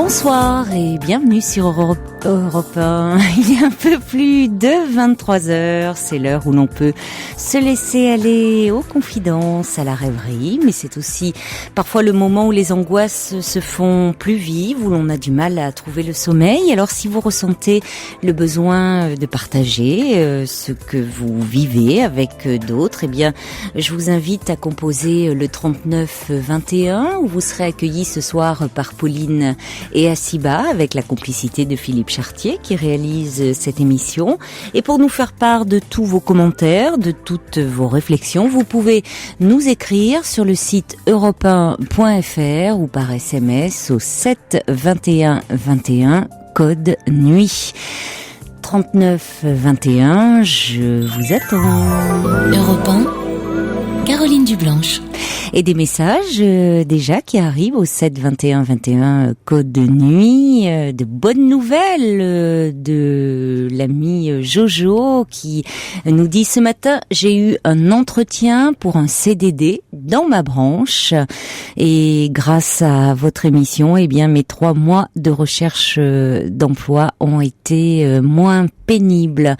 Bonsoir et bienvenue sur Europe 1. Il est un peu plus de 23h, c'est l'heure où l'on peut se laisser aller aux confidences, à la rêverie, mais c'est aussi parfois le moment où les angoisses se font plus vives, où l'on a du mal à trouver le sommeil. Alors si vous ressentez le besoin de partager ce que vous vivez avec d'autres, eh bien je vous invite à composer le 3921 où vous serez accueillis ce soir par Pauline et Asiba avec la complicité de Philippe Chartier qui réalise cette émission. Et pour nous faire part de tous vos commentaires, de toutes vos réflexions, vous pouvez nous écrire sur le site europe1.fr ou par SMS au 7 21 21 code nuit. 39 21, je vous attends. Europe 1, Caroline Dublanche. Et des messages déjà qui arrivent au 7 21 21 code de nuit, de bonnes nouvelles de l'ami Jojo qui nous dit: ce matin j'ai eu un entretien pour un CDD dans ma branche et grâce à votre émission, eh bien mes 3 mois de recherche d'emploi ont été moins pénibles.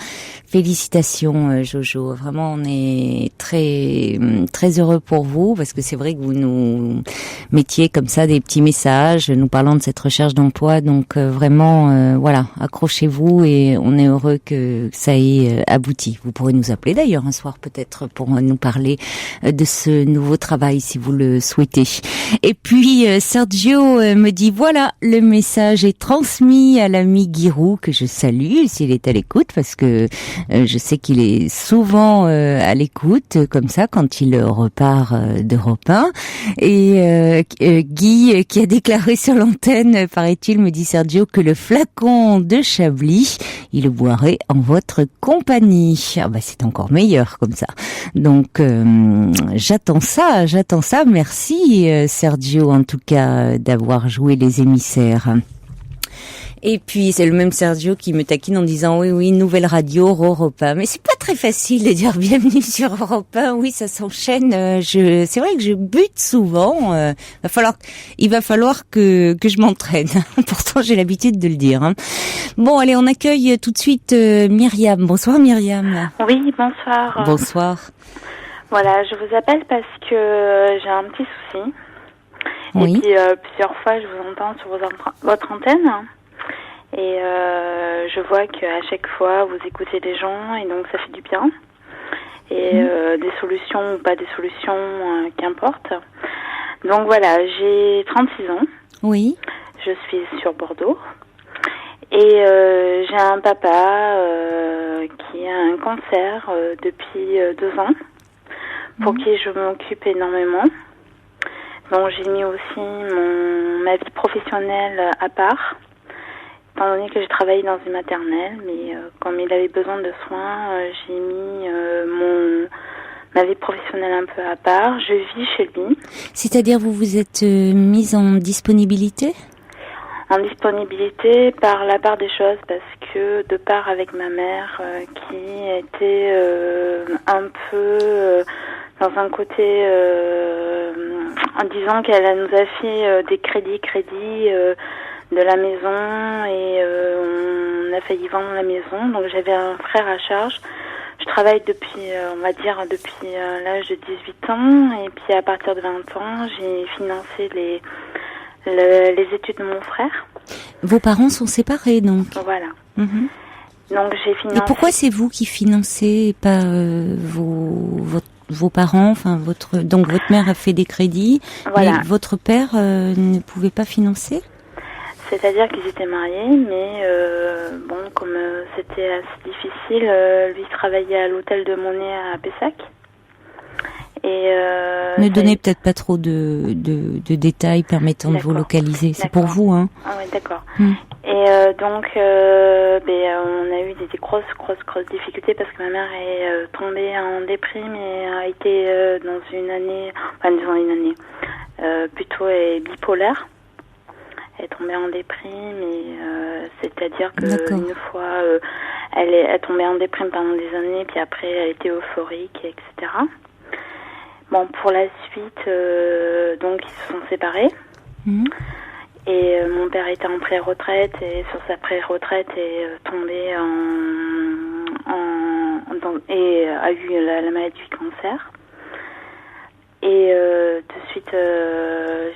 Félicitations Jojo, vraiment on est très très heureux pour vous parce que c'est vrai que vous nous mettiez comme ça des petits messages nous parlant de cette recherche d'emploi, donc vraiment voilà, accrochez-vous et on est heureux que ça ait abouti. Vous pourrez nous appeler d'ailleurs un soir peut-être pour nous parler de ce nouveau travail si vous le souhaitez. Et puis Sergio me dit voilà, le message est transmis à l'ami Giroud que je salue s'il est à l'écoute parce que je sais qu'il est souvent à l'écoute comme ça quand il repart d'Europe 1. Et Guy qui a déclaré sur l'antenne, paraît-il, me dit Sergio, que le flacon de Chablis, il le boirait en votre compagnie. Ah bah c'est encore meilleur comme ça. Donc j'attends ça. Merci Sergio en tout cas d'avoir joué les émissaires. Et puis c'est le même Sergio qui me taquine en disant oui, nouvelle radio, Europe 1. Mais c'est pas très facile de dire bienvenue sur Europe 1. Oui, ça s'enchaîne. C'est vrai que je bute souvent. Il va falloir que je m'entraîne. Pourtant j'ai l'habitude de le dire. Hein. Bon, allez, on accueille tout de suite Myriam. Bonsoir Myriam. Oui, bonsoir. Bonsoir. Voilà, je vous appelle parce que j'ai un petit souci. Oui. Et puis plusieurs fois je vous entends sur votre antenne. Et je vois qu'à chaque fois vous écoutez des gens et donc ça fait du bien. Et des solutions ou pas des solutions, qu'importe. Donc voilà, j'ai 36 ans. Oui. Je suis sur Bordeaux. Et j'ai un papa qui a un cancer depuis 2 ans, pour qui je m'occupe énormément. Donc j'ai mis aussi ma vie professionnelle à part. Étant donné que j'ai travaillé dans une maternelle, mais comme il avait besoin de soins, j'ai mis ma vie professionnelle un peu à part. Je vis chez lui. C'est-à-dire vous vous êtes mise en disponibilité ? En disponibilité par la part des choses, parce que de part avec ma mère qui était un peu dans un côté en disant qu'elle nous a fait des crédits de la maison et on a failli vendre la maison. Donc j'avais un frère à charge. Je travaille depuis, on va dire, depuis l'âge de 18 ans. Et puis à partir de 20 ans, j'ai financé les études de mon frère. Vos parents sont séparés donc. Voilà. Mm-hmm. Donc j'ai financé. Et pourquoi c'est vous qui financez, pas vos parents, enfin donc votre mère a fait des crédits, voilà. Mais votre père ne pouvait pas financer ? C'est-à-dire qu'ils étaient mariés, mais bon, comme c'était assez difficile, lui travaillait à l'hôtel de Monet à Pessac. Et ne donnez peut-être pas trop de détails permettant de vous localiser. C'est pour vous, hein. Ah oui, d'accord. Et donc, on a eu des grosses difficultés parce que ma mère est tombée en déprime et a été dans une année, plutôt bipolaire. Elle est tombée en déprime et c'est-à-dire que une fois elle est tombée en déprime pendant des années, puis après elle était euphorique, etc. Bon, pour la suite, donc ils se sont séparés. Et mon père était en pré-retraite et sur sa pré-retraite est tombé et a eu la maladie du cancer. Et de suite, je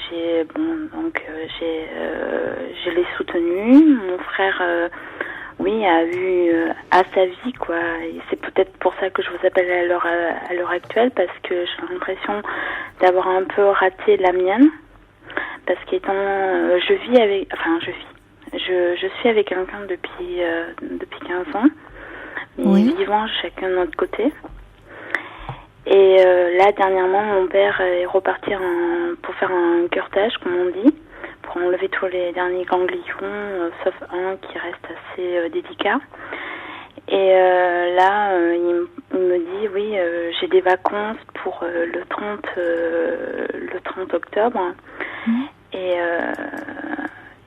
l'ai soutenu. Mon frère, oui, a eu à sa vie, quoi. Et c'est peut-être pour ça que je vous appelle à l'heure actuelle, parce que j'ai l'impression d'avoir un peu raté la mienne. Parce qu'étant, je suis avec quelqu'un depuis 15 ans, mais Oui. vivant chacun de notre côté. Et là, dernièrement, mon père est reparti pour faire un curetage, comme on dit, pour enlever tous les derniers ganglions, sauf un qui reste assez délicat. Et là, il me dit, oui, j'ai des vacances pour le 30 octobre. Et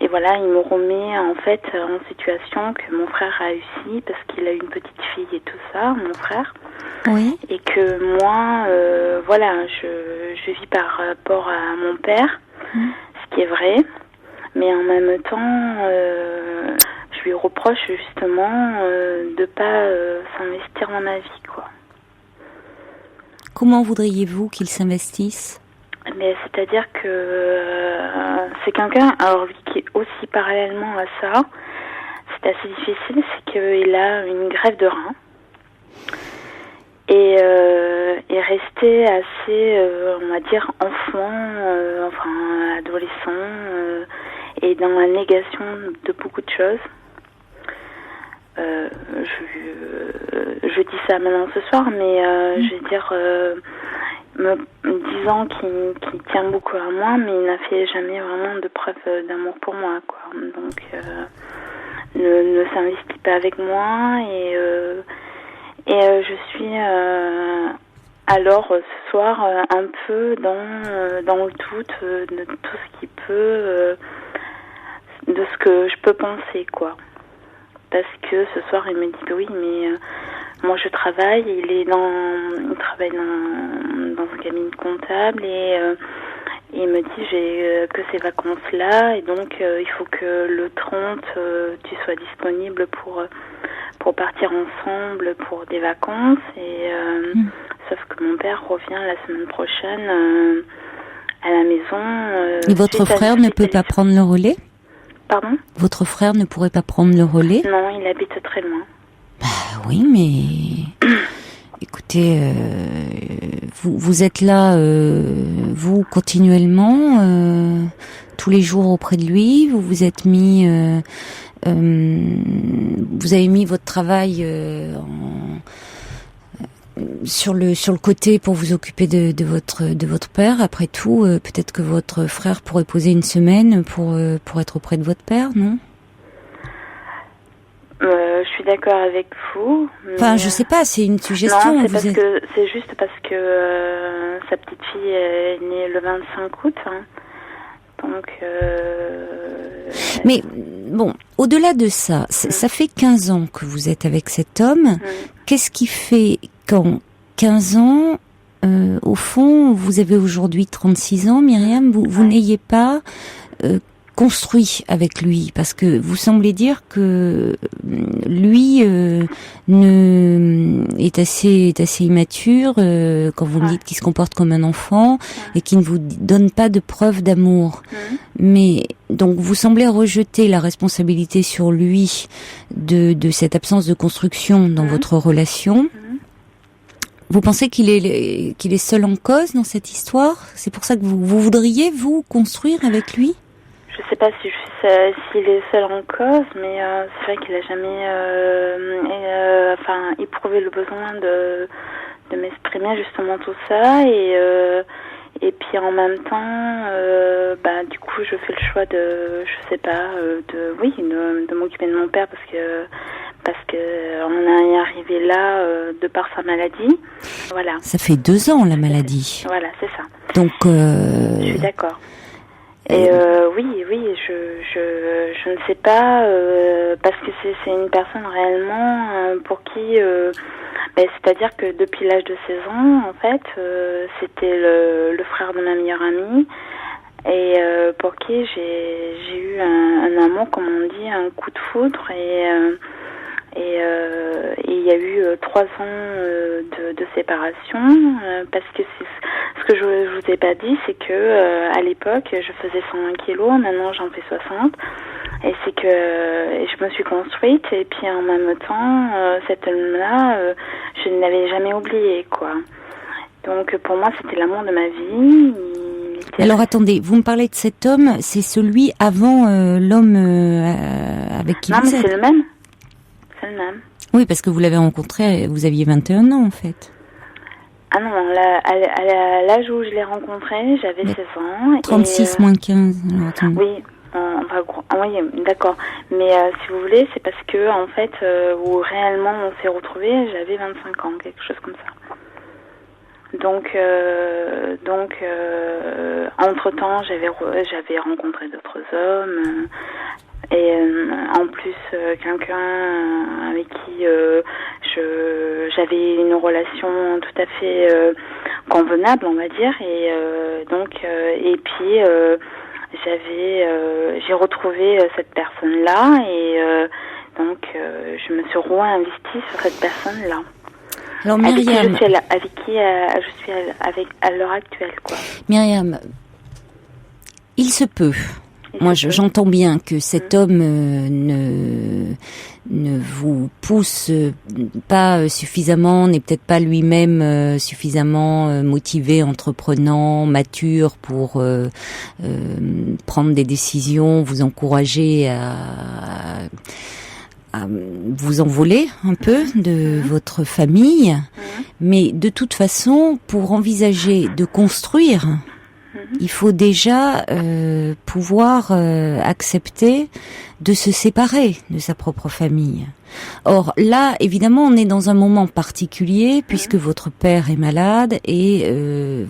voilà, il me remet en fait en situation que mon frère a réussi parce qu'il a une petite fille et tout ça, mon frère. Oui. Et que moi, voilà, je vis par rapport à mon père, ce qui est vrai. Mais en même temps, je lui reproche justement de pas s'investir dans ma vie, quoi. Comment voudriez-vous qu'il s'investisse ? Mais c'est-à-dire que c'est quelqu'un, alors lui qui est aussi parallèlement à ça, c'est assez difficile, c'est qu'il a une greffe de rein et est resté assez, on va dire, enfant, enfin adolescent, et dans la négation de beaucoup de choses. Je dis ça maintenant ce soir, mais je veux dire, me disant qu'il tient beaucoup à moi, mais il n'a fait jamais vraiment de preuve d'amour pour moi, quoi. Donc, ne s'investit pas avec moi et je suis alors ce soir un peu dans le doute de tout ce qui peut, de ce que je peux penser, quoi. Parce que ce soir il me dit oui, mais moi je travaille, il travaille dans un cabinet comptable et il me dit j'ai que ces vacances là et donc il faut que le 30 tu sois disponible pour partir ensemble pour des vacances et sauf que mon père revient la semaine prochaine à la maison. Et votre frère ne peut pas prendre le relais ? Pardon ? Votre frère ne pourrait pas prendre le relais ? Non, il habite très loin. Bah oui, mais écoutez, vous êtes là, vous continuellement, tous les jours auprès de lui. Vous vous êtes mis, vous avez mis votre travail sur le côté pour vous occuper de votre père. Après tout, peut-être que votre frère pourrait poser une semaine pour être auprès de votre père, non ? Je suis d'accord avec vous. Enfin, je sais pas, c'est une suggestion. Non, c'est juste parce que sa petite fille est née le 25 août. Hein. Donc. Mais bon, au-delà de ça, ça fait 15 ans que vous êtes avec cet homme. Qu'est-ce qui fait qu'en 15 ans, au fond, vous avez aujourd'hui 36 ans, Myriam, vous n'ayez pas construit avec lui, parce que vous semblez dire que lui est assez immature quand vous me dites qu'il se comporte comme un enfant et qu'il ne vous donne pas de preuves d'amour. Mais donc vous semblez rejeter la responsabilité sur lui de cette absence de construction dans votre relation. Vous pensez qu'il est seul en cause dans cette histoire ? C'est pour ça que vous voudriez vous construire avec lui ? Je sais pas s'il est seul en cause, mais c'est vrai qu'il a jamais éprouvé le besoin de m'exprimer justement tout ça et puis en même temps du coup je fais le choix de m'occuper de mon père parce que on est arrivé là de par sa maladie. Voilà. Ça fait 2 ans la maladie. Voilà, c'est ça. Donc je suis d'accord. Et oui, je ne sais pas parce que c'est une personne réellement pour qui, c'est-à-dire que depuis l'âge de 16 ans, en fait, c'était le frère de ma meilleure amie. et pour qui j'ai eu un amour, comme on dit, un coup de foudre, et il y a eu 3 ans de séparation, parce que ce que je vous ai pas dit, c'est que à l'époque je faisais 101 kilos, maintenant j'en fais 60, et c'est que je me suis construite, et puis en même temps cet homme-là, je ne l'avais jamais oublié, quoi. Donc pour moi c'était l'amour de ma vie. Alors attendez, vous me parlez de cet homme, c'est celui avant l'homme avec qui non, vous mais êtes? c'est le même. C'est le même. Oui, parce que vous l'avez rencontré, vous aviez 21 ans en fait. Ah non, à l'âge où je l'ai rencontré, j'avais 16 ans. 36 moins 15. Alors, attendez. Oui, oui, d'accord. Mais si vous voulez, c'est parce que en fait, où réellement on s'est retrouvés, j'avais 25 ans, quelque chose comme ça. Donc, entre-temps, j'avais rencontré d'autres hommes, et en plus quelqu'un avec qui j'avais une relation tout à fait convenable, on va dire, et puis j'ai retrouvé cette personne-là, et donc je me suis réinvestie sur cette personne-là. Alors Myriam, avec qui je suis à l'heure actuelle, quoi. Myriam, il se peut. Moi, j'entends bien que cet homme ne vous pousse pas suffisamment, n'est peut-être pas lui-même suffisamment motivé, entreprenant, mature pour prendre des décisions, vous encourager à vous envoler un peu de votre famille. Mais de toute façon, pour envisager de construire, il faut déjà pouvoir accepter de se séparer de sa propre famille. Or là, évidemment, on est dans un moment particulier puisque votre père est malade et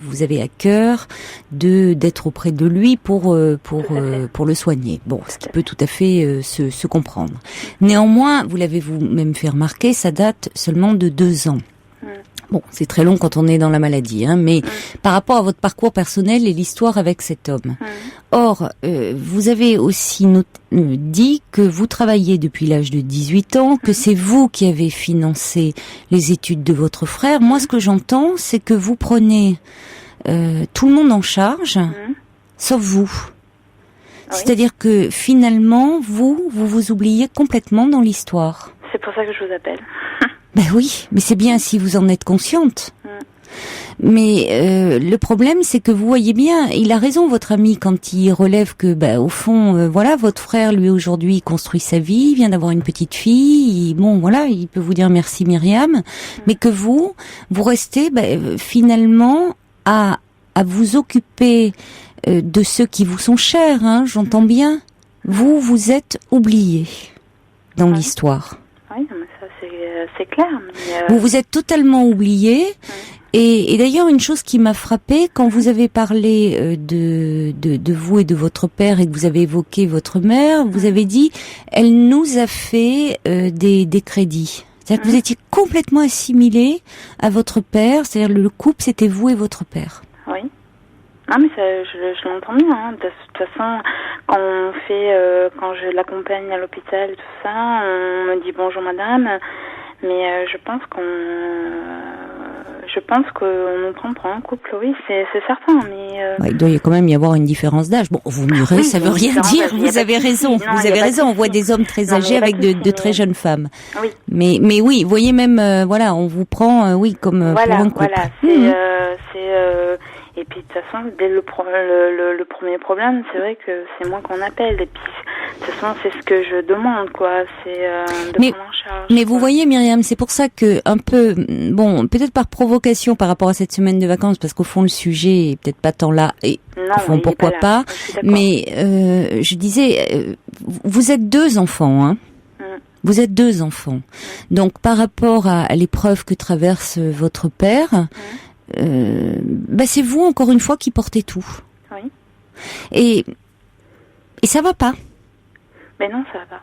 vous avez à cœur d'être auprès de lui pour le soigner. Bon, ce qui peut tout à fait se comprendre. Néanmoins, vous l'avez vous-même fait remarquer, ça date seulement de 2 ans. Bon, c'est très long quand on est dans la maladie, hein, mais par rapport à votre parcours personnel et l'histoire avec cet homme. Or, vous avez aussi dit que vous travaillez depuis l'âge de 18 ans, que c'est vous qui avez financé les études de votre frère. Moi, ce que j'entends, c'est que vous prenez tout le monde en charge, sauf vous. Oui. C'est-à-dire que finalement, vous oubliez complètement dans l'histoire. C'est pour ça que je vous appelle. Ben oui, mais c'est bien si vous en êtes consciente. Mais le problème, c'est que vous voyez bien, il a raison votre ami quand il relève que, au fond, voilà, votre frère lui aujourd'hui construit sa vie, vient d'avoir une petite fille. Bon, voilà, il peut vous dire merci Myriam, mais que vous restez finalement à vous occuper de ceux qui vous sont chers. Hein, j'entends bien. Vous êtes oublié dans l'histoire. Oui, mais ça c'est clair. Mais vous êtes totalement oublié. Et d'ailleurs, une chose qui m'a frappée, quand vous avez parlé de vous et de votre père et que vous avez évoqué votre mère, vous avez dit, elle nous a fait des crédits. C'est-à-dire que vous étiez complètement assimilé à votre père, c'est-à-dire le couple, c'était vous et votre père. Oui. Non, mais ça, je l'entends bien. Hein. De toute façon, quand je l'accompagne à l'hôpital, tout ça, on me dit bonjour madame, mais je pense qu'on nous prend pour un couple, oui, c'est certain, mais... Ouais, il doit quand même y avoir une différence d'âge. Bon, vous murez, ça veut rien dire, vous avez raison, on voit des hommes très âgés avec de très jeunes femmes. Oui. Mais oui, vous voyez même, voilà, on vous prend, comme pour un couple. Voilà, et puis de toute façon, dès le premier problème, c'est vrai que c'est moi qu'on appelle. Et puis de toute façon, c'est ce que je demande, quoi. C'est de prendre en charge. Mais vous voyez, Myriam, c'est pour ça que un peu, bon, peut-être par provocation par rapport à cette semaine de vacances, parce qu'au fond le sujet est peut-être pas tant là. Et au fond, pourquoi pas. Mais je disais, vous êtes 2 enfants, hein. Vous êtes 2 enfants. Donc par rapport à l'épreuve que traverse votre père. C'est vous encore une fois qui portez tout. Oui. Et ça va pas. Mais non, ça va pas.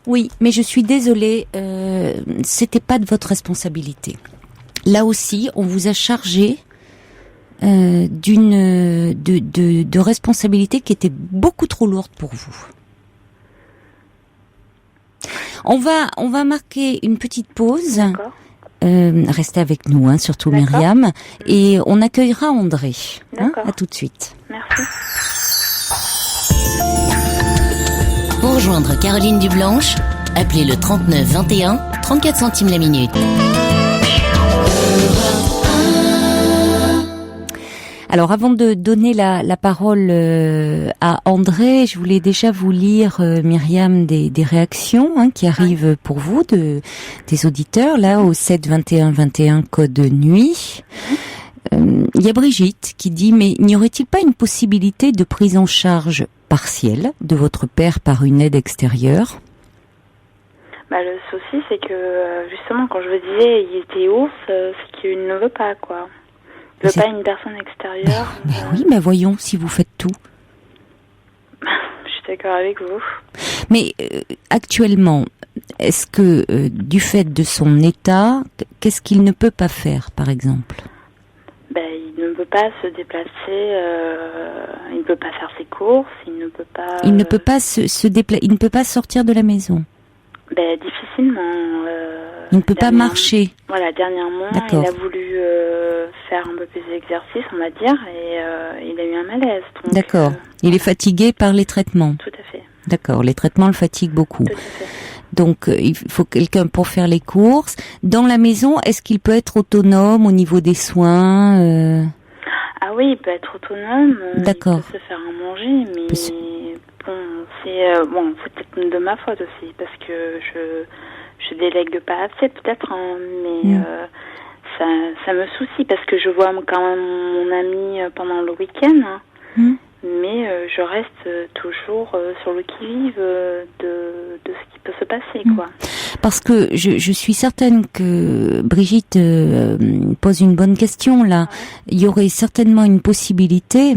Oui, mais je suis désolée, c'était pas de votre responsabilité. Là aussi, on vous a chargé de responsabilités qui étaient beaucoup trop lourdes pour vous. On va marquer une petite pause. D'accord. Restez avec nous, hein, surtout D'accord. Myriam, et on accueillera André. D'accord. À tout de suite. Merci. Pour rejoindre Caroline Dublanche, appelez le 39 21, 34 centimes la minute. Alors, avant de donner la parole à André, je voulais déjà vous lire, Myriam, des réactions qui arrivent pour vous des auditeurs là au 7 21 21 code nuit. Il y a Brigitte qui dit: mais n'y aurait-il pas une possibilité de prise en charge partielle de votre père par une aide extérieure? Le souci, c'est que justement, quand je vous disais il était ours, c'est qu'il ne veut pas, quoi. Il veut pas une personne extérieure. Oui, voyons si vous faites tout. Je suis d'accord avec vous. Mais actuellement, est-ce que du fait de son état, qu'est-ce qu'il ne peut pas faire, par exemple? Il ne peut pas se déplacer, il ne peut pas faire ses courses, il ne peut pas... Il ne peut pas se déplacer, il ne peut pas sortir de la maison. Difficilement. Il ne peut pas marcher. Voilà, dernièrement, D'accord. il a voulu faire un peu plus d'exercice, on va dire, et il a eu un malaise. Donc, d'accord. Il est fatigué par les traitements. Tout à fait. D'accord, les traitements le fatiguent beaucoup. Tout à fait. Donc, il faut quelqu'un pour faire les courses. Dans la maison, est-ce qu'il peut être autonome au niveau des soins Ah oui, il peut être autonome. D'accord. Il peut se faire à manger, mais c'est peut-être de ma faute aussi, parce que je délègue pas assez, peut-être, mais ça me soucie, parce que je vois quand même mon ami pendant le week-end, mais je reste toujours sur le qui-vive de ce qui peut se passer, quoi. Parce que je suis certaine que Brigitte pose une bonne question là. Il y aurait certainement une possibilité,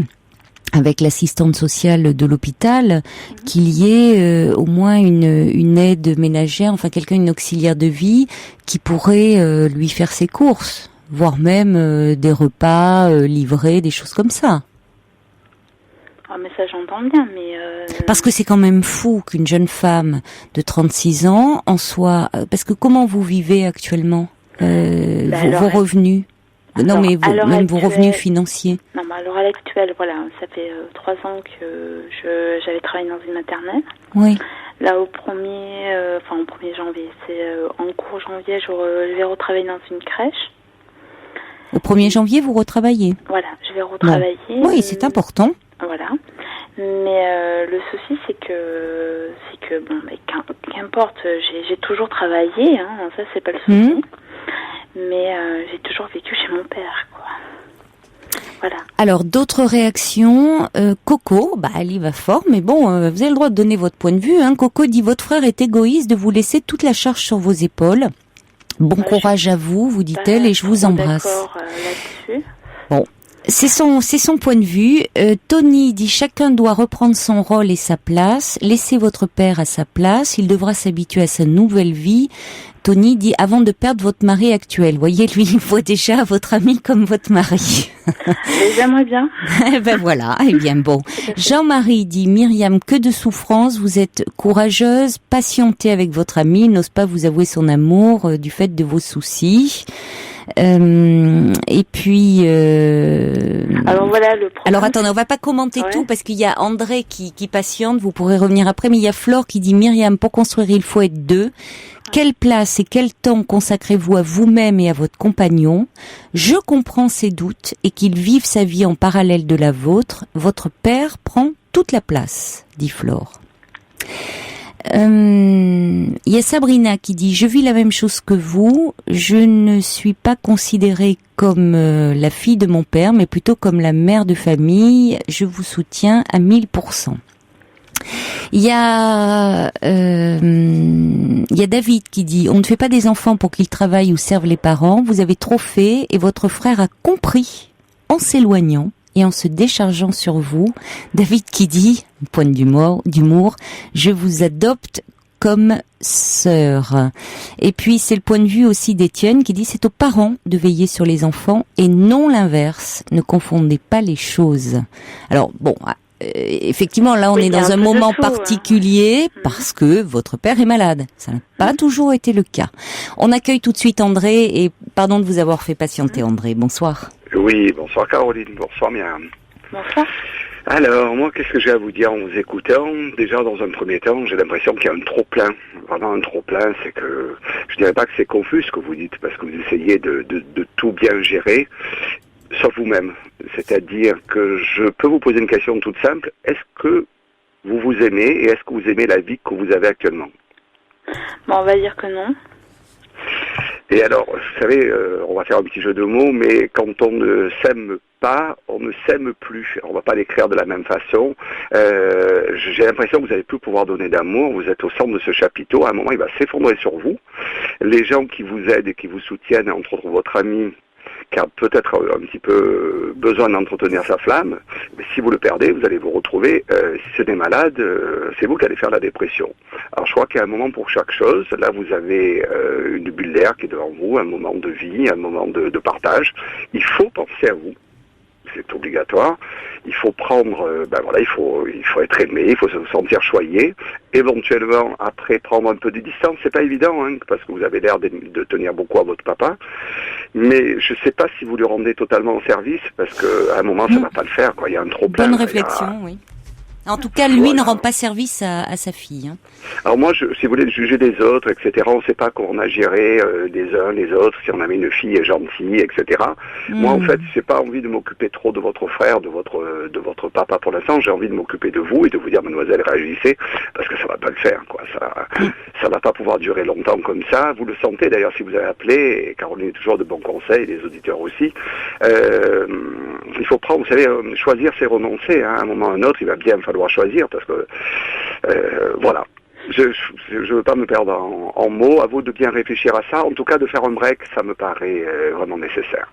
avec l'assistante sociale de l'hôpital, qu'il y ait au moins une aide ménagère, enfin quelqu'un, une auxiliaire de vie, qui pourrait lui faire ses courses, voire même des repas livrés, des choses comme ça. Ah, mais ça j'entends bien, mais... Parce que c'est quand même fou qu'une jeune femme de 36 ans en soit... Parce que comment vous vivez actuellement vos revenus? Non, mais vos revenus financiers. Non, à l'heure actuelle, voilà, ça fait 3 ans que j'avais travaillé dans une maternelle. Oui. Là, au 1er janvier, c'est en cours janvier, je vais retravailler dans une crèche. Au 1er janvier, vous retravaillez? Voilà, je vais retravailler. Oui, c'est important. Voilà. Mais le souci, c'est que qu'importe, j'ai toujours travaillé, ça c'est pas le souci. Mais j'ai toujours vécu chez mon père, quoi. Voilà. Alors, d'autres réactions. Coco, elle y va fort, mais bon, vous avez le droit de donner votre point de vue. Coco dit: votre frère est égoïste de vous laisser toute la charge sur vos épaules. Bon courage à vous, vous dit-elle, et je vous embrasse. D'accord là-dessus. Bon. C'est son point de vue. Tony dit: chacun doit reprendre son rôle et sa place. Laissez votre père à sa place. Il devra s'habituer à sa nouvelle vie. Tony dit: avant de perdre votre mari actuel. Voyez, lui, il voit déjà votre ami comme votre mari. J'aimerais bien. Voilà. Eh bien, bon. Jean-Marie dit: Myriam, que de souffrance. Vous êtes courageuse. Patientez avec votre ami. Il n'ose pas vous avouer son amour du fait de vos soucis. Et puis alors voilà le problème. Alors attendez, on va pas commenter tout parce qu'il y a André qui patiente, vous pourrez revenir après, mais il y a Flore qui dit: Myriam, pour construire il faut être deux. Quelle place et quel temps consacrez-vous à vous-même et à votre compagnon? Je comprends ses doutes et qu'il vive sa vie en parallèle de la vôtre. Votre père prend toute la place, dit Flore. Il y a Sabrina qui dit: je vis la même chose que vous, je ne suis pas considérée comme la fille de mon père, mais plutôt comme la mère de famille, je vous soutiens à 1000%. Il y a David qui dit: on ne fait pas des enfants pour qu'ils travaillent ou servent les parents, vous avez trop fait et votre frère a compris en s'éloignant et en se déchargeant sur vous. David qui dit, point d'humour, je vous adopte comme sœur. Et puis c'est le point de vue aussi d'Étienne qui dit c'est aux parents de veiller sur les enfants et non l'inverse. Ne confondez pas les choses. Alors bon, effectivement là on est dans un moment particulier parce que votre père est malade. Ça n'a pas toujours été le cas. On accueille tout de suite André et pardon de vous avoir fait patienter André. Bonsoir. Oui, bonsoir Caroline, bonsoir Myriam. Bonsoir. Alors, moi, qu'est-ce que j'ai à vous dire en vous écoutant? Déjà, dans un premier temps, j'ai l'impression qu'il y a un trop-plein. Vraiment un trop-plein, c'est que, je dirais pas que c'est confus ce que vous dites, parce que vous essayez de tout bien gérer, sauf vous-même. C'est-à-dire que je peux vous poser une question toute simple. Est-ce que vous vous aimez et est-ce que vous aimez la vie que vous avez actuellement? Bon, on va dire que non. Et alors, vous savez, on va faire un petit jeu de mots, mais quand on ne s'aime pas, on ne s'aime plus. On va pas l'écrire de la même façon. J'ai l'impression que vous n'allez plus pouvoir donner d'amour. Vous êtes au centre de ce chapiteau. À un moment, il va s'effondrer sur vous. Les gens qui vous aident et qui vous soutiennent, entre autres votre ami, qui a peut-être un petit peu besoin d'entretenir sa flamme, mais si vous le perdez, vous allez vous retrouver, si c'est des malades, c'est vous qui allez faire la dépression. Alors je crois qu'il y a un moment pour chaque chose. Là, vous avez une bulle d'air qui est devant vous, un moment de vie, un moment de partage. Il faut penser à vous. C'est obligatoire. Il faut prendre, il faut être aimé, il faut se sentir choyé. Éventuellement, après, prendre un peu de distance. C'est pas évident, hein, parce que vous avez l'air de tenir beaucoup à votre papa. Mais je sais pas si vous lui rendez totalement service, parce que à un moment, ça va pas le faire, quoi. Il y a un trop plein. Bonne réflexion, oui. En tout cas, lui ne rend pas service à sa fille. Hein. Alors moi, si vous voulez juger des autres, etc., on ne sait pas comment on agirait des uns, les autres, si on avait une fille gentille, etc. Moi, en fait, j'ai pas envie de m'occuper trop de votre frère, de votre papa pour l'instant. J'ai envie de m'occuper de vous et de vous dire, mademoiselle, réagissez, parce que ça va pas le faire, quoi. Ça va pas pouvoir durer longtemps comme ça. Vous le sentez d'ailleurs si vous avez appelé, et Caroline est toujours de bons conseils, les auditeurs aussi. Il faut prendre, vous savez, choisir c'est renoncer. Hein. À un moment ou à un autre, il va bien falloir choisir parce que voilà. Je veux pas me perdre en mots. À vous de bien réfléchir à ça. En tout cas, de faire un break, ça me paraît vraiment nécessaire.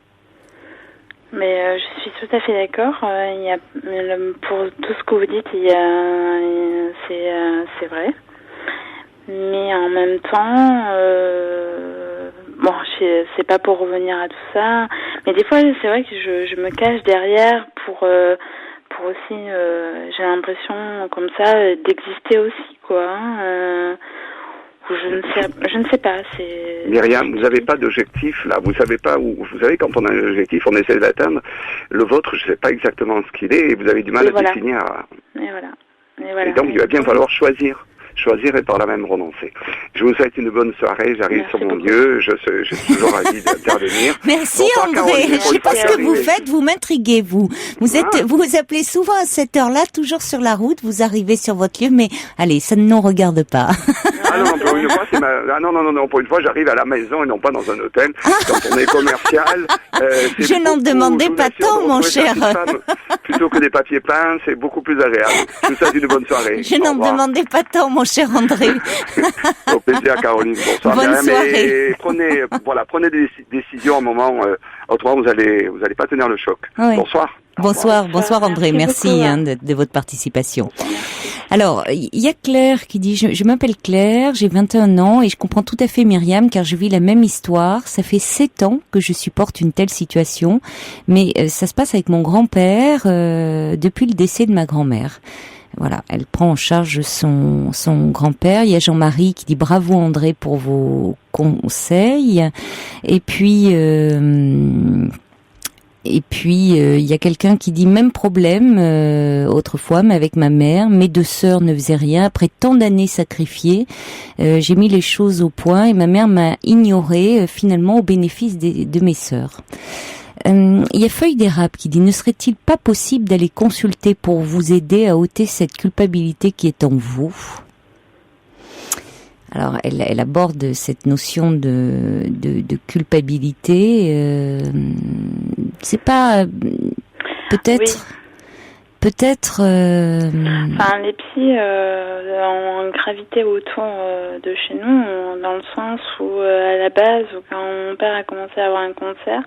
Mais je suis tout à fait d'accord. Pour tout ce que vous dites, c'est vrai. Mais en même temps, c'est pas pour revenir à tout ça. Mais des fois, c'est vrai que je me cache derrière pour aussi, j'ai l'impression comme ça d'exister aussi, quoi. Je ne sais pas. C'est Myriam, vous n'avez pas d'objectif là. Vous savez pas où. Vous savez, quand on a un objectif, on essaie de l'atteindre. Le vôtre, je ne sais pas exactement ce qu'il est, et vous avez du mal à définir. Et voilà. Et donc, il va bien falloir choisir et par là même renoncer. Je vous souhaite une bonne soirée. J'arrive sur mon lieu. Je suis toujours ravi d'intervenir. Merci André. Je sais pas ce que vous faites. Vous m'intriguez, vous. Vous appelez souvent à cette heure-là, toujours sur la route. Vous arrivez sur votre lieu, mais allez, ça ne nous regarde pas. Ah non, pour une fois, non, pour une fois, j'arrive à la maison et non pas dans un hôtel. Quand on est commercial, je n'en demandais pas tant, mon cher. Plutôt que des papiers peints, c'est beaucoup plus agréable. Je vous souhaite une bonne soirée. Je n'en demandais pas tant, mon cher André. Au plaisir, Caroline. Bonsoir. Bonne soirée. Mais prenez des décisions à un moment, autrement vous allez pas tenir le choc. Oui. Bonsoir. Bonsoir André. Merci de votre participation. Alors, il y a Claire qui dit, je m'appelle Claire, j'ai 21 ans et je comprends tout à fait Myriam car je vis la même histoire. Ça fait 7 ans que je supporte une telle situation, mais ça se passe avec mon grand-père depuis le décès de ma grand-mère. Voilà, elle prend en charge son grand-père. Il y a Jean-Marie qui dit bravo André pour vos conseils. Et puis il y a quelqu'un qui dit même problème autrefois, mais avec ma mère, mes 2 sœurs ne faisaient rien. Après tant d'années sacrifiées, j'ai mis les choses au point et ma mère m'a ignorée finalement au bénéfice de mes sœurs. Il y a Feuille d'érable qui dit ne serait-il pas possible d'aller consulter pour vous aider à ôter cette culpabilité qui est en vous? Alors, elle aborde cette notion de culpabilité. C'est pas peut-être. Enfin, les psys ont gravité autour de chez nous, dans le sens où, à la base, quand mon père a commencé à avoir un cancer,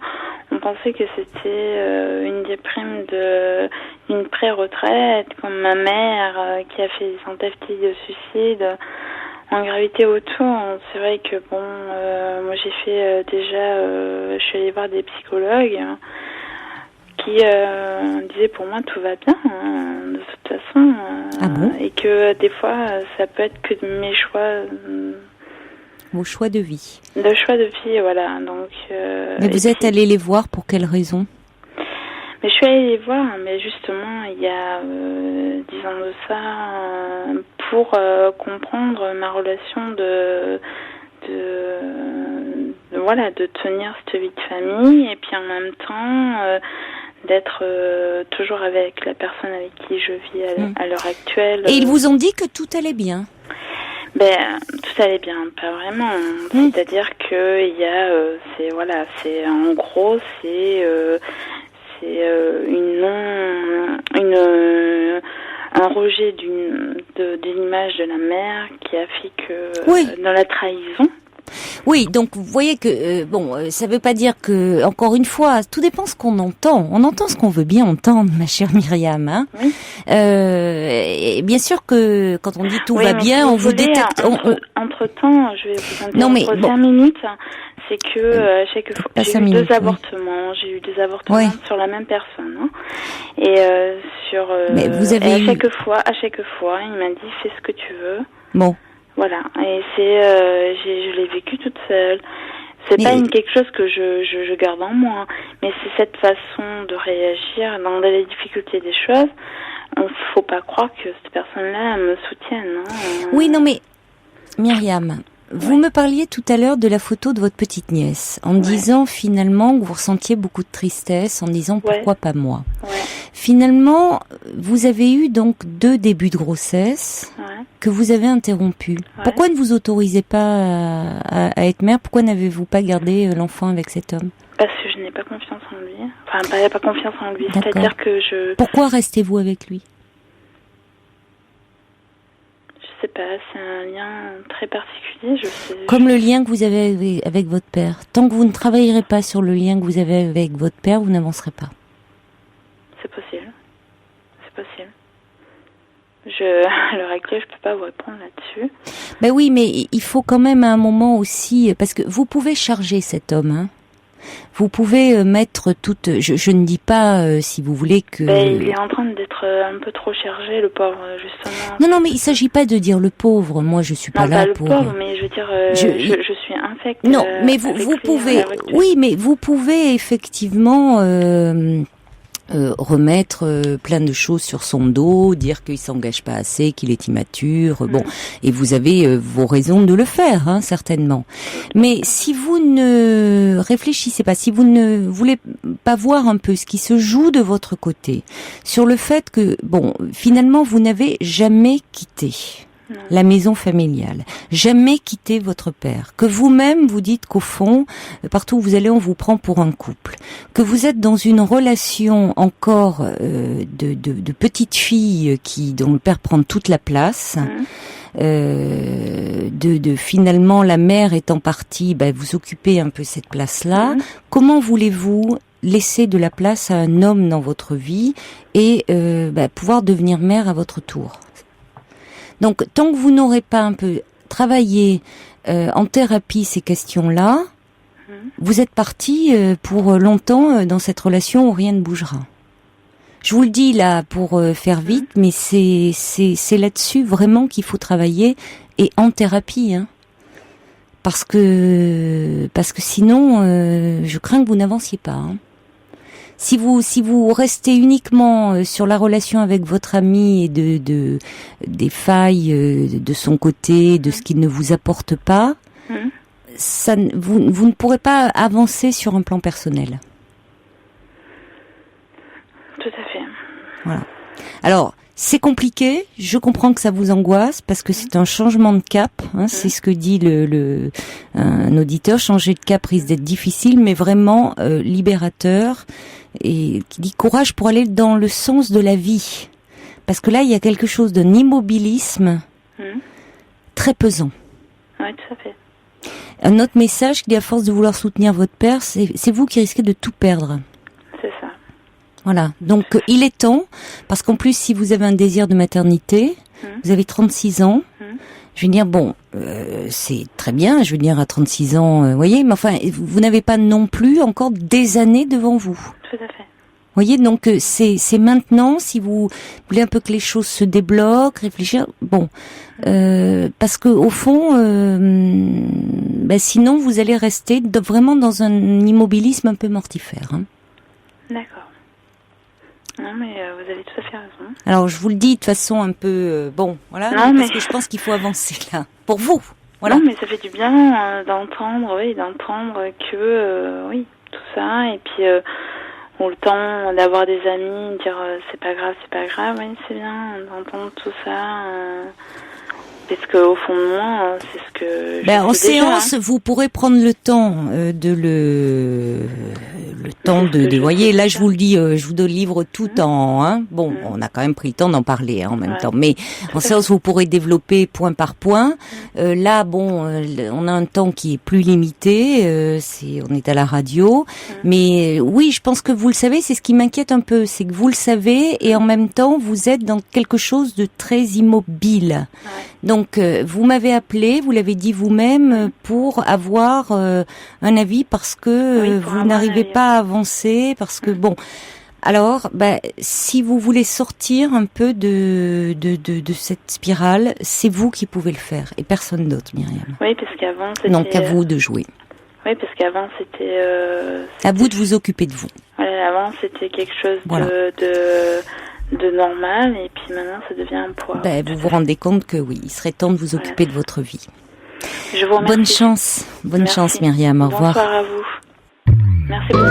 on pensait que c'était une déprime une pré-retraite, comme ma mère qui a fait des tentatives de suicide. En gravité autour, c'est vrai que bon, moi j'ai fait je suis allée voir des psychologues qui disaient pour moi tout va bien de toute façon, Ah bon? et que des fois ça peut être que de mes choix, Vos choix de vie. voilà. Donc. Mais vous êtes allé les voir pour quelle raison? Mais je suis allée les voir, mais justement, il y a 10 ans de ça, pour comprendre ma relation de tenir cette vie de famille, et puis en même temps d'être toujours avec la personne avec qui je vis à l'heure actuelle. Et ils vous ont dit que tout allait bien? Tout allait bien, pas vraiment. C'est-à-dire que il y a, un rejet d'une image de la mère qui a fait que dans la trahison. Oui, donc vous voyez que ça veut pas dire que, encore une fois, tout dépend ce qu'on entend. On entend ce qu'on veut bien entendre, ma chère Myriam. Hein. Oui. Et bien sûr que quand on dit tout va bien, si on vous détecte. Entre temps, je vais vous interrompre 5 minutes. C'est que à chaque fois, j'ai eu deux avortements. J'ai eu des avortements sur la même personne. Hein. Et Mais vous avez à chaque fois, il m'a dit fais ce que tu veux. Bon. Voilà, et je l'ai vécu toute seule. C'est pas quelque chose que je garde en moi, mais c'est cette façon de réagir dans les difficultés des choses. Faut pas croire que cette personne-là me soutienne. Hein. Oui, non, mais Myriam, vous me parliez tout à l'heure de la photo de votre petite nièce, en disant finalement que vous ressentiez beaucoup de tristesse, en disant pourquoi pas moi. Ouais. Finalement, vous avez eu donc 2 débuts de grossesse que vous avez interrompus. Ouais. Pourquoi ne vous autorisez pas à être mère? Pourquoi n'avez-vous pas gardé l'enfant avec cet homme? Parce que je n'ai pas confiance en lui. Enfin, pas confiance en lui. D'accord. C'est-à-dire que Pourquoi restez-vous avec lui? Je sais pas, c'est un lien très particulier. Comme le lien que vous avez avec votre père. Tant que vous ne travaillerez pas sur le lien que vous avez avec votre père, vous n'avancerez pas. C'est possible. À l'heure actuelle, je peux pas vous répondre là-dessus. Ben oui, mais il faut quand même à un moment aussi, parce que vous pouvez charger cet homme, hein. Vous pouvez mettre toute. Je ne dis pas, si vous voulez que. Il est en train d'être un peu trop chargé, le pauvre, justement. Non, mais il s'agit pas de dire le pauvre. Moi, je suis pas là pour. Non, pas le pauvre, mais je veux dire, je suis infecte. Non, mais vous pouvez. Oui, mais vous pouvez effectivement. Remettre plein de choses sur son dos, dire qu'il s'engage pas assez, qu'il est immature, bon, et vous avez vos raisons de le faire, hein, certainement. Mais si vous ne réfléchissez pas, si vous ne voulez pas voir un peu ce qui se joue de votre côté, sur le fait que, finalement, vous n'avez jamais quitté la maison familiale, jamais quitté votre père, que vous-même vous dites qu'au fond, partout où vous allez, on vous prend pour un couple, que vous êtes dans une relation encore de petite fille dont le père prend toute la place, finalement la mère étant partie, vous occupez un peu cette place-là. Comment voulez-vous laisser de la place à un homme dans votre vie et pouvoir devenir mère à votre tour? Donc, tant que vous n'aurez pas un peu travaillé en thérapie ces questions-là, vous êtes parti pour longtemps dans cette relation où rien ne bougera. Je vous le dis là pour faire vite, mais c'est là-dessus vraiment qu'il faut travailler, et en thérapie, hein. Parce que sinon, je crains que vous n'avanciez pas, hein. Si vous restez uniquement sur la relation avec votre ami et des failles de son côté, de ce qu'il ne vous apporte pas, vous ne pourrez pas avancer sur un plan personnel. Tout à fait. Voilà. Alors, c'est compliqué, je comprends que ça vous angoisse parce que c'est un changement de cap, hein, c'est ce que dit un auditeur, changer de cap risque d'être difficile mais vraiment libérateur, et qui dit courage pour aller dans le sens de la vie. Parce que là, il y a quelque chose d'un immobilisme très pesant. Oui, tout à fait. Un autre message qui dit à force de vouloir soutenir votre père, c'est vous qui risquez de tout perdre. C'est ça. Voilà, donc il est temps, parce qu'en plus si vous avez un désir de maternité, vous avez 36 ans, je veux dire, bon, c'est très bien, je veux dire, à 36 ans, vous voyez, mais enfin, vous n'avez pas non plus encore des années devant vous. Tout à fait. Vous voyez, donc c'est maintenant, si vous voulez un peu que les choses se débloquent, réfléchir, bon, parce que au fond, sinon vous allez rester vraiment dans un immobilisme un peu mortifère. Hein. D'accord. Non, mais vous avez tout à fait raison. Alors je vous le dis de toute façon un peu, voilà, non, parce que je pense qu'il faut avancer là, pour vous. Voilà. Non, mais ça fait du bien d'entendre que, oui, tout ça, et puis ou le temps d'avoir des amis, dire c'est pas grave, oui, c'est bien d'entendre tout ça. Parce que au fond de moi, c'est ce que je en sais séance, déjà, hein. vous pourrez prendre le temps de voyez, là je vous le dis, je vous livre tout en on a quand même pris le temps d'en parler en même temps, mais en séance vous pourrez développer point par point. Là on a un temps qui est plus limité, on est à la radio, mais oui, je pense que vous le savez, c'est ce qui m'inquiète un peu, c'est que vous le savez et en même temps vous êtes dans quelque chose de très immobile. Donc vous m'avez appelé, vous l'avez dit vous-même, pour avoir un avis parce que vous n'arrivez pas à avancer, parce que alors si vous voulez sortir un peu de cette spirale, c'est vous qui pouvez le faire et personne d'autre, Myriam. Oui, parce qu'avant c'était... Donc à vous de jouer. Oui, parce qu'avant c'était... À vous de vous occuper de vous. Voilà, avant c'était quelque chose de normal, et puis maintenant ça devient un poids. Vous vous rendez compte que oui, il serait temps de vous occuper de votre vie. Je vous remercie. Bonne chance Myriam, au revoir. Bonsoir à vous. Merci beaucoup.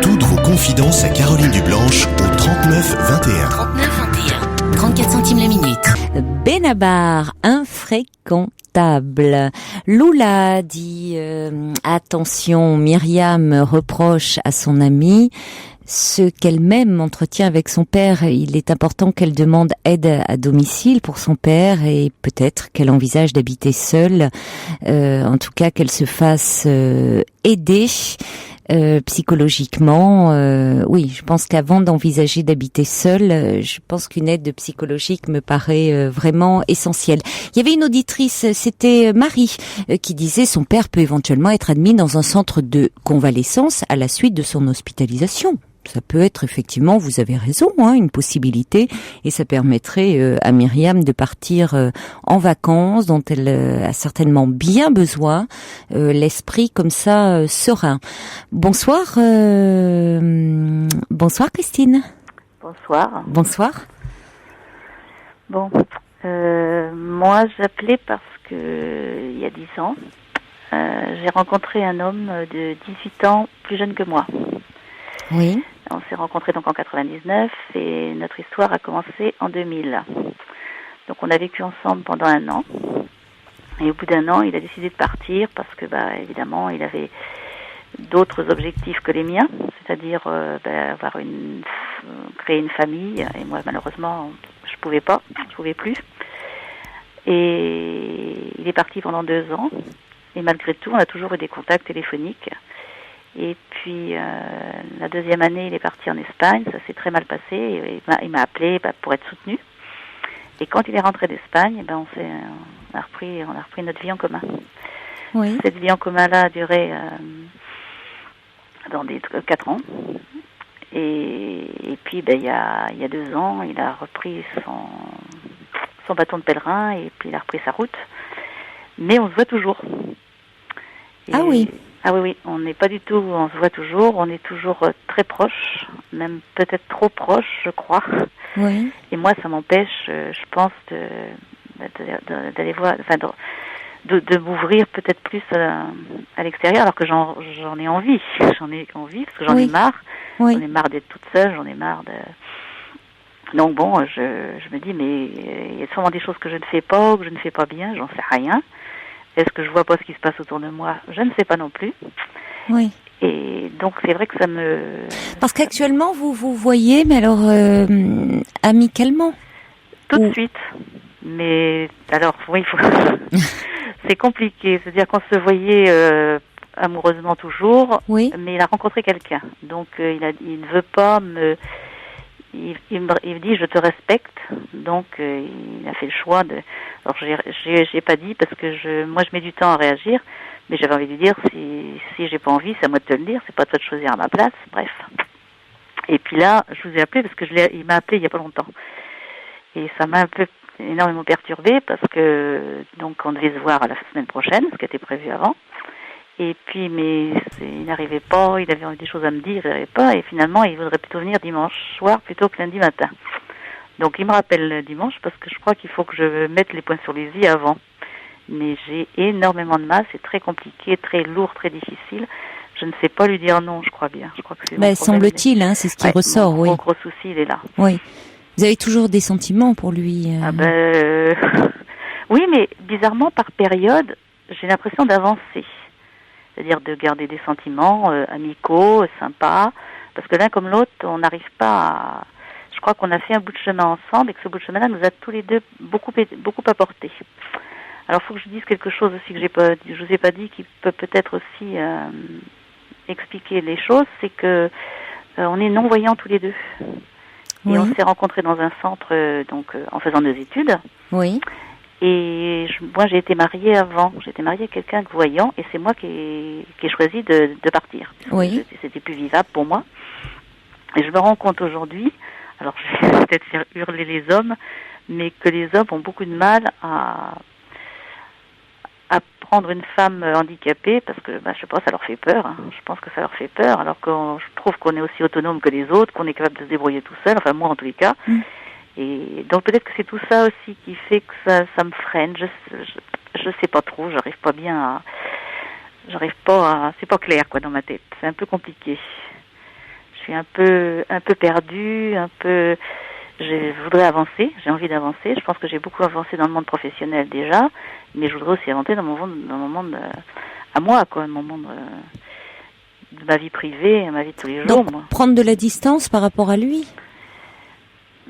Toutes vos confidences à Caroline Dublanche au 39 21. 39 21. 34 centimes la minute. Benabar, infréquentable. Lula dit attention, Myriam reproche à son amie ce qu'elle-même entretient avec son père. Il est important qu'elle demande aide à domicile pour son père et peut-être qu'elle envisage d'habiter seule. En tout cas, qu'elle se fasse aider. Psychologiquement, oui, je pense qu'avant d'envisager d'habiter seule, je pense qu'une aide psychologique me paraît vraiment essentielle. Il y avait une auditrice, c'était Marie, qui disait son père peut éventuellement être admis dans un centre de convalescence à la suite de son hospitalisation. Ça peut être effectivement, vous avez raison, une possibilité, et ça permettrait à Myriam de partir en vacances, dont elle a certainement bien besoin, l'esprit comme ça serein. Bonsoir, bonsoir Christine. Bonsoir. Bonsoir. Bon, moi j'appelais parce que il y a 10 ans, j'ai rencontré un homme de 18 ans plus jeune que moi. Oui. On s'est rencontrés donc en 99 et notre histoire a commencé en 2000. Donc on a vécu ensemble pendant 1 an. Et au bout d'1 an, il a décidé de partir parce que, évidemment, il avait d'autres objectifs que les miens, c'est-à-dire créer une famille. Et moi, malheureusement, je pouvais plus. Et il est parti pendant 2 ans. Et malgré tout, on a toujours eu des contacts téléphoniques. Et puis, la 2e année, il est parti en Espagne. Ça s'est très mal passé. Et il m'a appelé pour être soutenu. Et quand il est rentré d'Espagne, on a repris notre vie en commun. Oui. Cette vie en commun-là a duré dans 4 ans. Et puis, il y a 2 ans, il a repris son bâton de pèlerin et puis il a repris sa route. Mais on se voit toujours. Ah oui. Ah oui, on n'est pas du tout, on se voit toujours, on est toujours très proches, même peut-être trop proches, je crois. Oui. Et moi, ça m'empêche, je pense, d'aller voir, de m'ouvrir peut-être plus à l'extérieur, alors que j'en ai envie. J'en ai envie, parce que j'en ai marre. Oui. J'en ai marre d'être toute seule, j'en ai marre de... Donc bon, je me dis, mais il y a sûrement des choses que je ne fais pas, ou que je ne fais pas bien, j'en sais rien. Est-ce que je vois pas ce qui se passe autour de moi? Je ne sais pas non plus. Oui. Et donc c'est vrai que ça me... Parce qu'actuellement vous voyez, mais alors amicalement? Tout de suite. Mais alors oui, c'est compliqué. C'est-à-dire qu'on se voyait amoureusement toujours, oui. Mais il a rencontré quelqu'un. Donc il ne veut pas me... il me dit je te respecte, donc il a fait le choix de. Alors j'ai pas dit parce que moi je mets du temps à réagir, mais j'avais envie de lui dire si j'ai pas envie, c'est à moi de te le dire, c'est pas à toi de choisir à ma place, bref. Et puis là, je vous ai appelé parce que il m'a appelé il y a pas longtemps, et ça m'a un peu énormément perturbée parce que donc on devait se voir la semaine prochaine, ce qui était prévu avant. Et puis, mais il n'arrivait pas, il avait des choses à me dire, il n'arrivait pas, et finalement, il voudrait plutôt venir dimanche soir plutôt que lundi matin. Donc, il me rappelle dimanche parce que je crois qu'il faut que je mette les points sur les i avant. Mais j'ai énormément de mal, c'est très compliqué, très lourd, très difficile. Je ne sais pas lui dire non, je crois bien. Je crois que c'est Ben, semble-t-il, hein, c'est ce qui ressort, mon oui. gros souci, il est là. Oui. Vous avez toujours des sentiments pour lui Ah ben, oui, mais bizarrement, par période, j'ai l'impression d'avancer. C'est-à-dire de garder des sentiments amicaux, sympas, parce que l'un comme l'autre, on n'arrive pas à... Je crois qu'on a fait un bout de chemin ensemble et que ce bout de chemin-là nous a tous les deux beaucoup apporté. Alors, il faut que je dise quelque chose aussi que je vous ai pas dit, qui peut peut-être aussi expliquer les choses, c'est que on est non-voyants tous les deux. Oui. Et on s'est rencontrés dans un centre, en faisant des études. Oui. Et moi, j'ai été mariée avant. J'ai été mariée à quelqu'un de voyant, et c'est moi qui ai choisi de partir. Oui. C'était plus vivable pour moi. Et je me rends compte aujourd'hui, alors je vais peut-être faire hurler les hommes, mais que les hommes ont beaucoup de mal à prendre une femme handicapée, parce que, je sais pas, ça leur fait peur. Hein. Je pense que ça leur fait peur, alors que je trouve qu'on est aussi autonome que les autres, qu'on est capable de se débrouiller tout seul, enfin moi en tous les cas. Et donc peut-être que c'est tout ça aussi qui fait que ça me freine. Je sais pas trop, j'arrive pas à, c'est pas clair quoi dans ma tête. C'est un peu compliqué. Je suis un peu perdue, je voudrais avancer, j'ai envie d'avancer. Je pense que j'ai beaucoup avancé dans le monde professionnel déjà, mais je voudrais aussi avancer dans mon monde à moi quoi, dans mon monde de ma vie privée, ma vie de tous les jours. Donc, moi. Prendre de la distance par rapport à lui.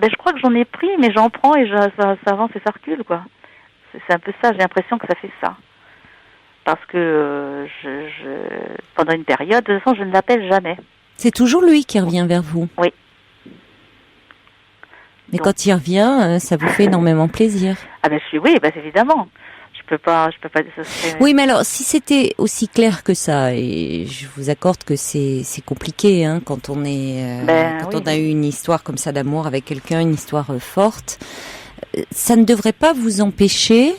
Je crois que j'en ai pris, mais j'en prends et ça avance et ça recule, quoi. C'est un peu ça, j'ai l'impression que ça fait ça. Parce que pendant une période, de toute façon, je ne l'appelle jamais. C'est toujours lui qui revient vers vous. Oui. Et quand il revient, ça vous fait énormément plaisir. Ah oui, évidemment. Je peux pas. Ça serait... Oui, mais alors, si c'était aussi clair que ça, et je vous accorde que c'est compliqué, hein, quand on est, on a eu une histoire comme ça d'amour avec quelqu'un, une histoire forte, ça ne devrait pas vous empêcher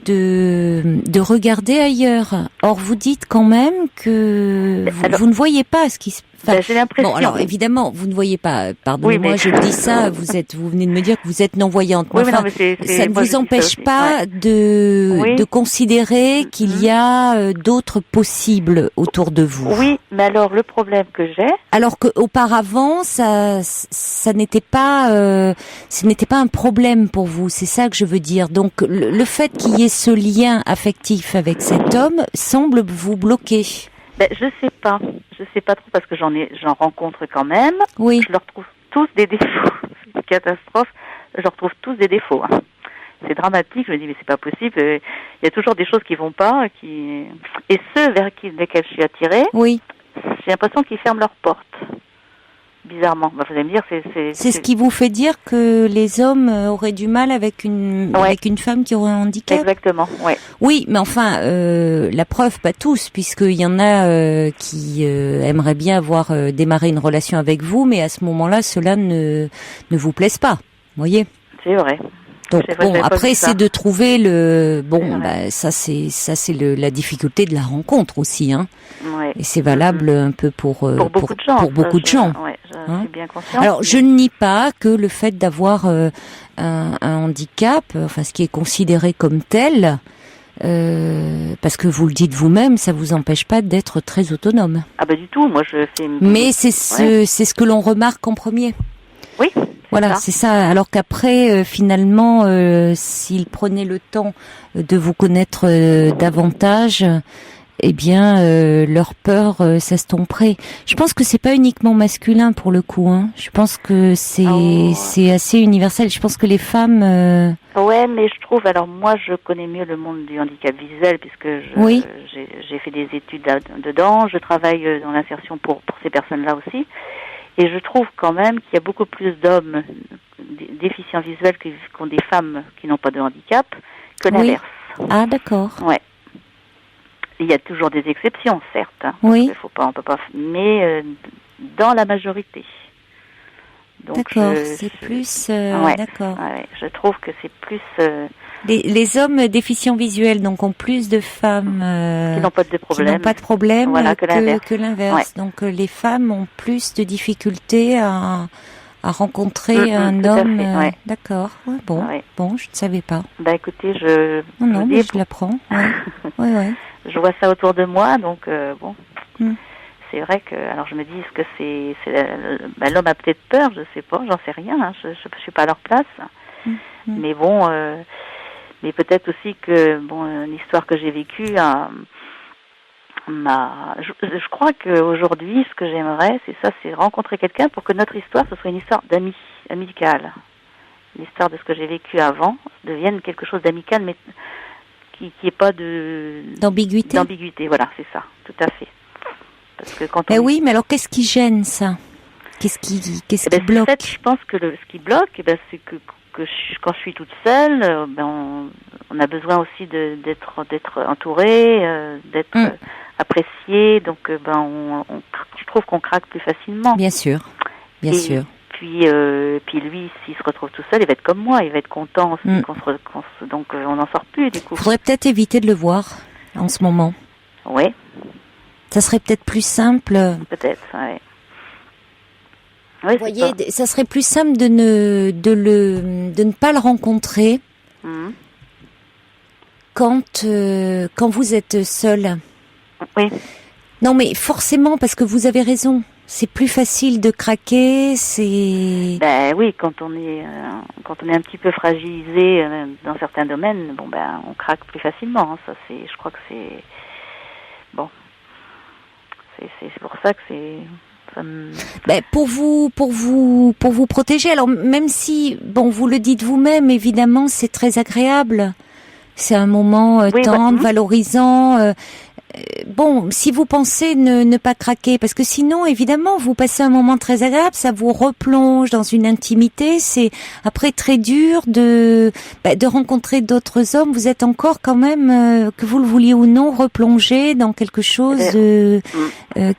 de regarder ailleurs. Or, vous dites quand même que vous ne voyez pas ce qui se passe. J'ai l'impression. Bon, alors évidemment, vous ne voyez pas. Pardonnez-moi, oui, mais... je dis ça. Vous venez de me dire que vous êtes non-voyante. Oui, enfin, ça ne vous empêche pas de considérer qu'il y a d'autres possibles autour de vous. Oui, mais alors le problème que j'ai. Alors qu'auparavant, ça n'était pas, ce n'était pas un problème pour vous. C'est ça que je veux dire. Donc, le fait qu'il y ait ce lien affectif avec cet homme semble vous bloquer. Je sais pas trop parce que j'en rencontre quand même. Oui. Je leur trouve tous des défauts. C'est une catastrophe. Je leur trouve tous des défauts. Hein. C'est dramatique. Je me dis mais c'est pas possible. Il y a toujours des choses qui vont pas. Et ceux vers lesquels je suis attirée. Oui. J'ai l'impression qu'ils ferment leurs portes. Bizarrement. Vous allez me dire c'est ce qui vous fait dire que les hommes auraient du mal avec une femme qui aurait un handicap. Exactement. Ouais. Oui, mais enfin la preuve pas tous, puisqu'il y en a qui aimeraient bien avoir démarré une relation avec vous, mais à ce moment-là, cela ne vous plaise pas. Vous voyez. C'est vrai. Donc après c'est de trouver ça c'est la difficulté de la rencontre aussi, hein. Ouais. Et c'est valable un peu pour beaucoup de gens. Pour beaucoup de gens. Ouais, je suis bien consciente. Alors je ne nie pas que le fait d'avoir un handicap, enfin ce qui est considéré comme tel, parce que vous le dites vous-même, ça vous empêche pas d'être très autonome. Ah du tout, moi je fais une... Mais c'est ce que l'on remarque en premier. Oui. Voilà, c'est ça. Alors qu'après, finalement, s'ils prenaient le temps de vous connaître davantage, eh bien, leur peur s'estomperait. Je pense que c'est pas uniquement masculin pour le coup. Hein. Je pense que c'est assez universel. Je pense que les femmes. Ouais, mais je trouve. Alors moi, je connais mieux le monde du handicap visuel puisque j'ai fait des études dedans. Je travaille dans l'insertion pour ces personnes-là aussi. Et je trouve quand même qu'il y a beaucoup plus d'hommes déficients visuels qui ont des femmes qui n'ont pas de handicap que l'inverse. Ah, d'accord. Ouais. Il y a toujours des exceptions, certes. Hein, oui. On peut pas. Mais dans la majorité. Donc d'accord, c'est plus. ouais, d'accord. Ouais, je trouve que c'est plus. Les hommes déficients visuels donc ont plus de femmes qui n'ont pas de problème. Qui n'ont pas de problème voilà, que l'inverse. Ouais. Donc les femmes ont plus de difficultés à rencontrer un homme. Ouais. D'accord. Ouais, bon, je ne savais pas. Bah écoutez, non, mais je l'apprends. Ouais. ouais. Je vois ça autour de moi, donc bon. C'est vrai que, alors je me dis, est-ce que c'est l'homme a peut-être peur, je sais pas, j'en sais rien, hein, je suis pas à leur place. Mais bon, mais peut-être aussi que, bon, une histoire que j'ai vécue, je crois qu'aujourd'hui, ce que j'aimerais, c'est rencontrer quelqu'un pour que notre histoire, ce soit une histoire amicale. L'histoire de ce que j'ai vécu avant devienne quelque chose d'amical, mais qui est pas d'ambiguïté. D'ambiguïté, voilà, c'est ça, tout à fait. Parce que quand oui, mais alors qu'est-ce qui gêne ça? Qu'est-ce qui bloque? En fait, je pense que ce qui bloque, c'est que quand je suis toute seule, on a besoin aussi d'être entouré, d'être apprécié. Donc, je trouve qu'on craque plus facilement. Bien sûr, bien sûr. Puis lui, s'il se retrouve tout seul, il va être comme moi, il va être content aussi donc on n'en sort plus du coup. Faudrait peut-être éviter de le voir en ce moment. Oui. Ça serait peut-être plus simple. Peut-être, oui. Vous voyez, ça serait plus simple de ne pas le rencontrer quand vous êtes seul. Oui. Non, mais forcément, parce que vous avez raison. C'est plus facile de craquer, oui, quand on est un petit peu fragilisé dans certains domaines, on craque plus facilement. Hein. Ça, je crois que c'est bon. C'est pour ça que pour vous protéger. Alors même si vous le dites vous-même, évidemment, c'est très agréable. C'est un moment tendre, valorisant. Si vous pensez ne pas craquer, parce que sinon, évidemment, vous passez un moment très agréable, ça vous replonge dans une intimité, c'est après très dur de rencontrer d'autres hommes, vous êtes encore quand même, que vous le vouliez ou non, replongé dans quelque chose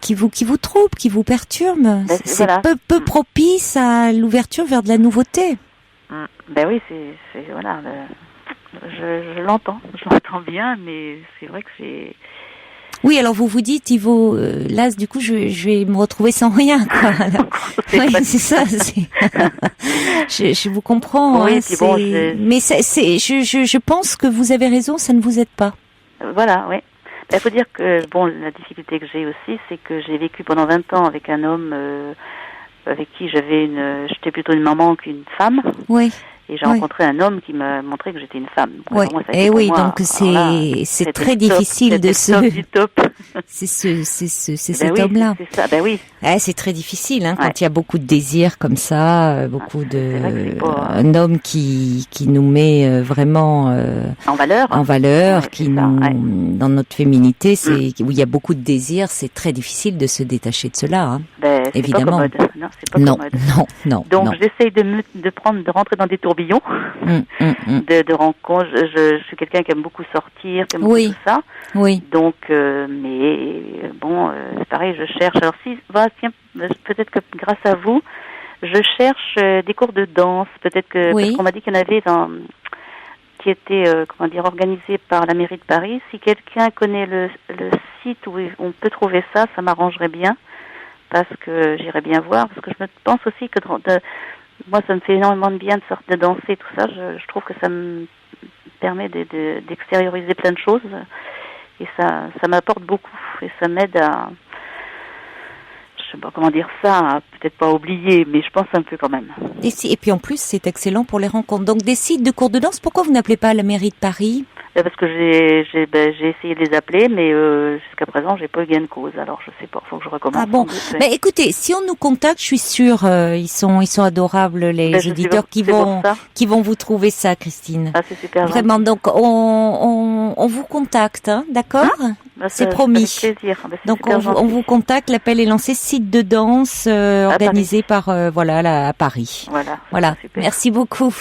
qui vous trouble, qui vous perturbe. C'est peu propice à l'ouverture vers de la nouveauté. Oui, c'est voilà, je l'entends bien, mais c'est vrai que c'est... Oui, alors vous dites, il vaut là, du coup, je vais me retrouver sans rien, quoi. Oui, c'est ça. Je vous comprends. Oui, mais je pense que vous avez raison, ça ne vous aide pas. Voilà, oui. Il faut dire que la difficulté que j'ai aussi, c'est que j'ai vécu pendant 20 ans avec un homme avec qui j'étais plutôt une maman qu'une femme. Oui. Et j'ai rencontré un homme qui m'a montré que j'étais une femme. Ouais. Donc c'est très difficile de se. C'est cet homme-là. C'est ça. Oui. C'est très difficile quand il y a beaucoup de désirs comme ça, un homme qui nous met vraiment en valeur, qui nous dans notre féminité, où il y a beaucoup de désirs, c'est très difficile de se détacher de cela. Évidemment. Pas commode. Non, c'est pas commode. Non. Donc j'essaye de rentrer dans des tourbillons de rencontres. Je suis quelqu'un qui aime beaucoup sortir, qui aime beaucoup tout ça. Oui. Donc, c'est pareil, je cherche. Alors peut-être que grâce à vous, je cherche des cours de danse. Peut-être que parce qu'on m'a dit qu'il y en avait qui était organisé par la mairie de Paris. Si quelqu'un connaît le site où on peut trouver ça m'arrangerait bien parce que j'irais bien voir. Parce que je me pense aussi que moi, ça me fait énormément de bien de danser, tout ça. Je trouve que ça me permet d'extérioriser plein de choses. Et ça m'apporte beaucoup. Et ça m'aide à... Je sais pas comment dire ça, peut-être pas oublier, mais je pense un peu quand même. Et puis en plus, c'est excellent pour les rencontres. Donc des sites de cours de danse, pourquoi vous n'appelez pas la mairie de Paris ? Parce que j'ai essayé de les appeler, mais jusqu'à présent, j'ai pas eu gain de cause. Alors, je sais pas, faut que je recommence. Ah bon. Mais écoutez, si on nous contacte, je suis sûre, ils sont adorables, les auditeurs qui vont vous trouver ça, Christine. Ah, c'est super. Vraiment, donc, on vous contacte, d'accord? C'est promis. Avec plaisir. Donc on vous contacte, l'appel est lancé, site de danse organisé par à Paris. Voilà. Super. Merci beaucoup.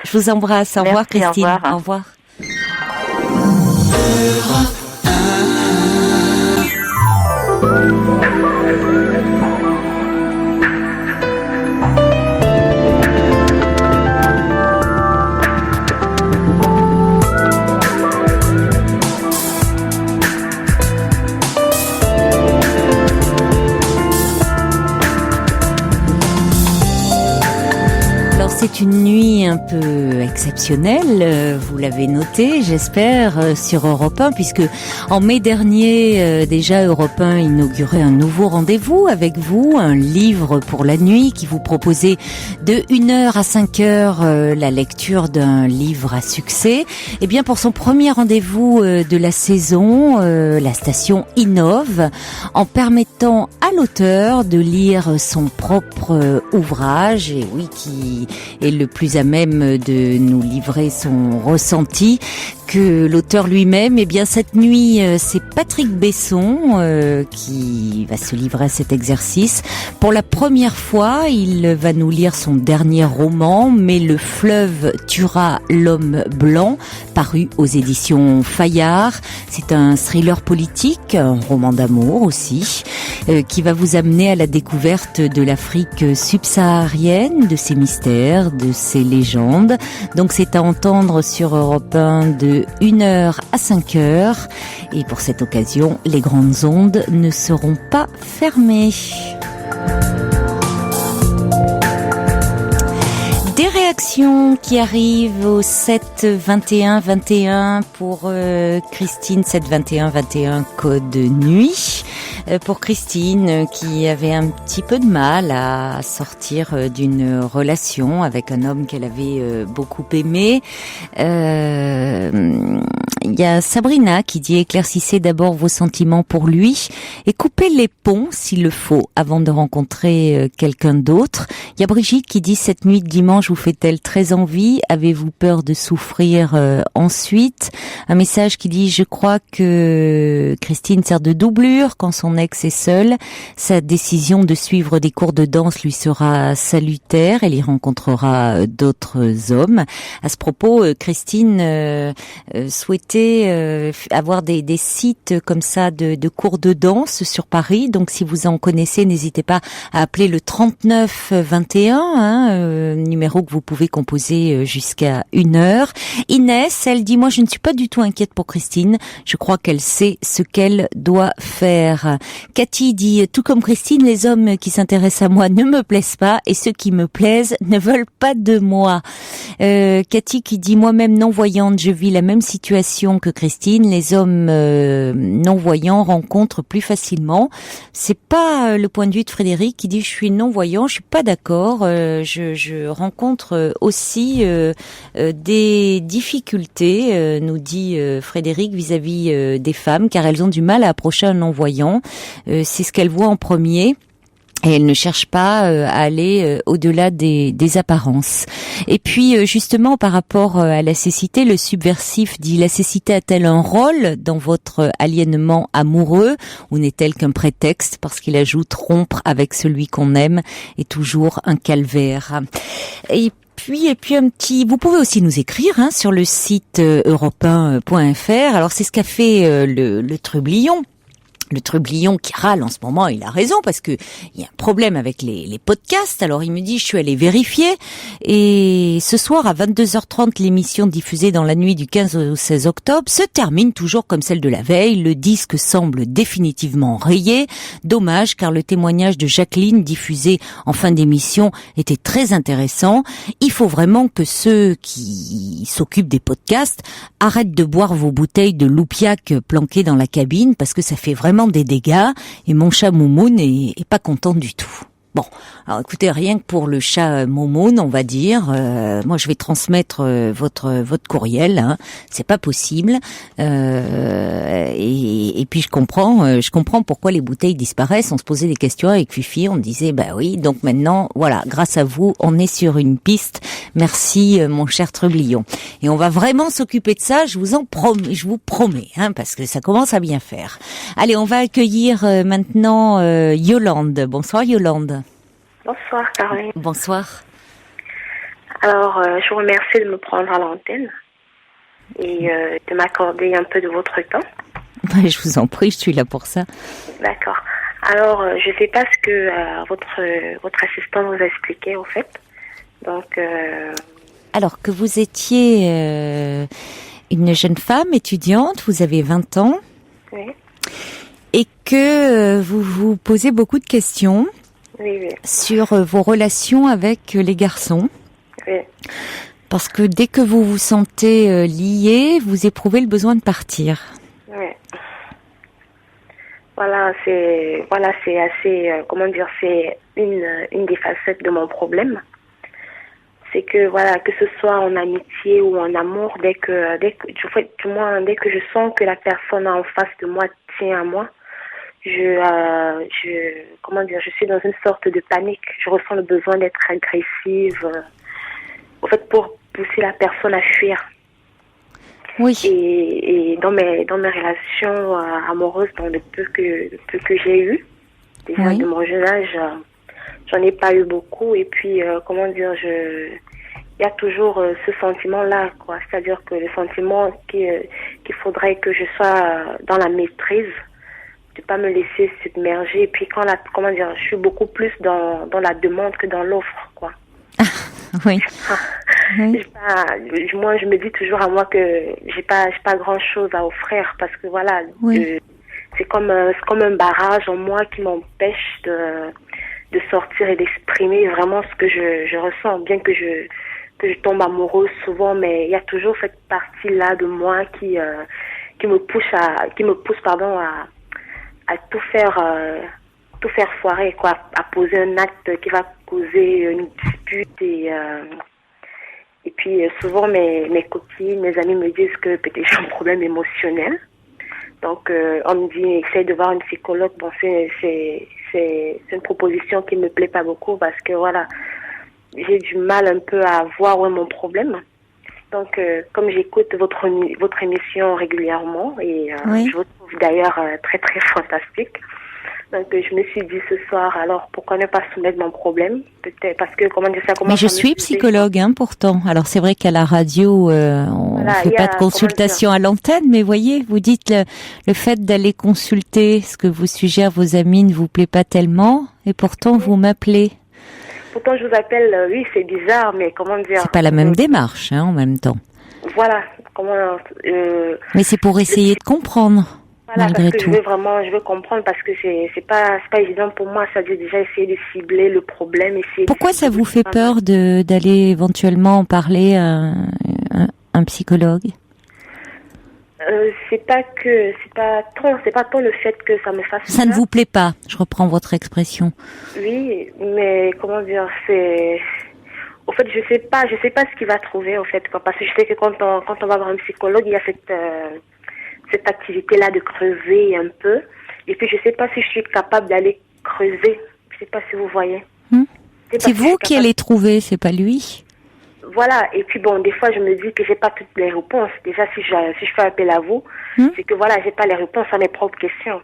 Je vous embrasse. Au revoir Christine. Au revoir. C'est une nuit un peu exceptionnelle, vous l'avez noté, j'espère, sur Europe 1, puisque en mai dernier, déjà Europe 1 inaugurait un nouveau rendez-vous avec vous, un livre pour la nuit qui vous proposait de 1h à 5h la lecture d'un livre à succès. Et bien pour son premier rendez-vous de la saison, la station innove en permettant à l'auteur de lire son propre ouvrage, et oui, qui est le plus à même de nous livrer son ressenti que l'auteur lui-même. Eh bien, cette nuit, c'est Patrick Besson qui va se livrer à cet exercice. Pour la première fois, il va nous lire son dernier roman, Mais le fleuve tuera l'homme blanc, paru aux éditions Fayard. C'est un thriller politique, un roman d'amour aussi, qui va vous amener à la découverte de l'Afrique subsaharienne, de ses mystères, de ses légendes. Donc c'est à entendre sur Europe 1 de 1h à 5h. Et pour cette occasion, les grandes ondes ne seront pas fermées. Des réactions qui arrivent au 7 21 21 pour Christine, 7 21 21 code nuit. Pour Christine qui avait un petit peu de mal à sortir d'une relation avec un homme qu'elle avait beaucoup aimé. Il y a Sabrina qui dit: éclaircissez d'abord vos sentiments pour lui et coupez les ponts s'il le faut avant de rencontrer quelqu'un d'autre. Il y a Brigitte qui dit: cette nuit de dimanche vous fait-elle très envie? Avez-vous peur de souffrir ensuite? Un message qui dit: je crois que Christine sert de doublure quand son ex est seul. Sa décision de suivre des cours de danse lui sera salutaire. Elle y rencontrera d'autres hommes. À ce propos, Christine souhaitait avoir des sites comme ça de cours de danse sur Paris. Donc si vous en connaissez, n'hésitez pas à appeler le 39 21, numéro que vous pouvez composer jusqu'à 1h. Inès, elle dit: moi je ne suis pas du tout inquiète pour Christine. Je crois qu'elle sait ce qu'elle doit faire. Cathy dit: tout comme Christine, les hommes qui s'intéressent à moi ne me plaisent pas et ceux qui me plaisent ne veulent pas de moi. Cathy qui dit: moi-même non-voyante, je vis la même situation que Christine. Les hommes non-voyants rencontrent plus facilement. C'est pas le point de vue de Frédéric qui dit: je suis non-voyant, je suis pas d'accord. Je rencontre aussi des difficultés, nous dit Frédéric, vis-à-vis des femmes, car elles ont du mal à approcher un non-voyant. C'est ce qu'elle voit en premier. Et elle ne cherche pas à aller au-delà des apparences. Et puis justement par rapport à la cécité, le subversif dit: la cécité a-t-elle un rôle dans votre aliénement amoureux ou n'est-elle qu'un prétexte? Parce qu'il ajoute: rompre avec celui qu'on aime est toujours un calvaire. Et puis un petit, vous pouvez aussi nous écrire sur le site europe1.fr. Alors c'est ce qu'a fait le Trublion. Le Trublion qui râle en ce moment, il a raison, parce que il y a un problème avec les podcasts. Alors il me dit: je suis allé vérifier, et ce soir à 22h30, l'émission diffusée dans la nuit du 15 au 16 octobre se termine toujours comme celle de la veille. Le disque semble définitivement rayé. Dommage, car le témoignage de Jacqueline diffusé en fin d'émission était très intéressant. Il faut vraiment que ceux qui s'occupent des podcasts arrêtent de boire vos bouteilles de loupiac planquées dans la cabine, parce que ça fait vraiment des dégâts, et mon chat Moumoun est pas content du tout. Bon, alors écoutez, rien que pour le chat Momoun, on va dire, moi je vais transmettre votre courriel, hein, c'est pas possible, et puis je comprends pourquoi les bouteilles disparaissent. On se posait des questions avec Fifi, on disait bah oui, donc maintenant voilà, grâce à vous, on est sur une piste. Merci mon cher Trublion, et on va vraiment s'occuper de ça. Je vous promets, hein, parce que ça commence à bien faire. Allez, on va accueillir maintenant Yolande. Bonsoir Yolande. Bonsoir Caroline. Bonsoir. Alors, je vous remercie de me prendre à l'antenne et de m'accorder un peu de votre temps. Je vous en prie, je suis là pour ça. D'accord. Alors, je ne sais pas ce que votre assistant vous a expliqué, au fait. Donc... Alors, que vous étiez une jeune femme étudiante, vous avez 20 ans. Oui. Et que vous vous posez beaucoup de questions. Oui. Sur vos relations avec les garçons. Oui. Parce que dès que vous vous sentez lié, vous éprouvez le besoin de partir. Oui. Voilà, c'est assez, c'est une des facettes de mon problème. C'est que voilà, que ce soit en amitié ou en amour, dès que je sens que la personne en face de moi tient à moi, je suis dans une sorte de panique. Je ressens le besoin d'être agressive, au fait, pour pousser la personne à fuir. Oui. Et dans mes relations amoureuses, dans le peu que j'ai eu, déjà oui. de mon jeune âge, j'en ai pas eu beaucoup. Et puis, il y a toujours ce sentiment-là, quoi. C'est-à-dire que le sentiment qu'il faudrait que je sois dans la maîtrise, de pas me laisser submerger. Et puis je suis beaucoup plus dans la demande que dans l'offre, quoi. Oui. Oui. Moi, je me dis toujours à moi que j'ai pas grand chose à offrir, parce que voilà, oui. c'est comme un barrage en moi qui m'empêche de sortir et d'exprimer vraiment ce que je ressens, bien que je tombe amoureuse souvent, mais il y a toujours cette partie-là de moi qui me pousse à tout faire foirer, quoi, à poser un acte qui va causer une dispute. Et puis souvent mes copines, mes amis me disent que peut-être j'ai un problème émotionnel. Donc on me dit essaye de voir une psychologue. Bon, c'est une proposition qui me plaît pas beaucoup, parce que voilà, j'ai du mal un peu à voir où est mon problème. Donc, comme j'écoute votre émission régulièrement, et oui. je vous trouve d'ailleurs très très fantastique, donc je me suis dit ce soir, alors pourquoi ne pas soumettre mon problème, peut-être parce que ça commence. Mais je suis psychologue, hein, pourtant. Alors c'est vrai qu'à la radio, on fait pas de consultation à l'antenne, mais voyez, vous dites le fait d'aller consulter ce que vous suggèrent vos amis ne vous plaît pas tellement, et pourtant vous m'appelez. Pourtant, je vous appelle, oui, c'est bizarre, mais comment dire... C'est pas la même démarche, hein, en même temps. Voilà, mais c'est pour essayer de comprendre, voilà, malgré parce que tout. je veux comprendre, parce que c'est pas évident pour moi, ça veut déjà essayer de cibler le problème, Pourquoi ça vous fait peur d'aller éventuellement en parler à un psychologue? C'est pas tant le fait que ça me fasse Ça ne vous plaît pas, je reprends votre expression. Oui, mais comment dire, au fait, je sais pas ce qu'il va trouver, au fait, quoi, parce que je sais que quand on va voir un psychologue, il y a cette activité-là de creuser un peu, et puis je sais pas si je suis capable d'aller creuser, je sais pas si vous voyez. C'est vous qui allez trouver, c'est pas lui. Voilà, et puis bon, des fois je me dis que j'ai pas toutes les réponses. Déjà, si je fais appel à vous, c'est que voilà, j'ai pas les réponses à mes propres questions.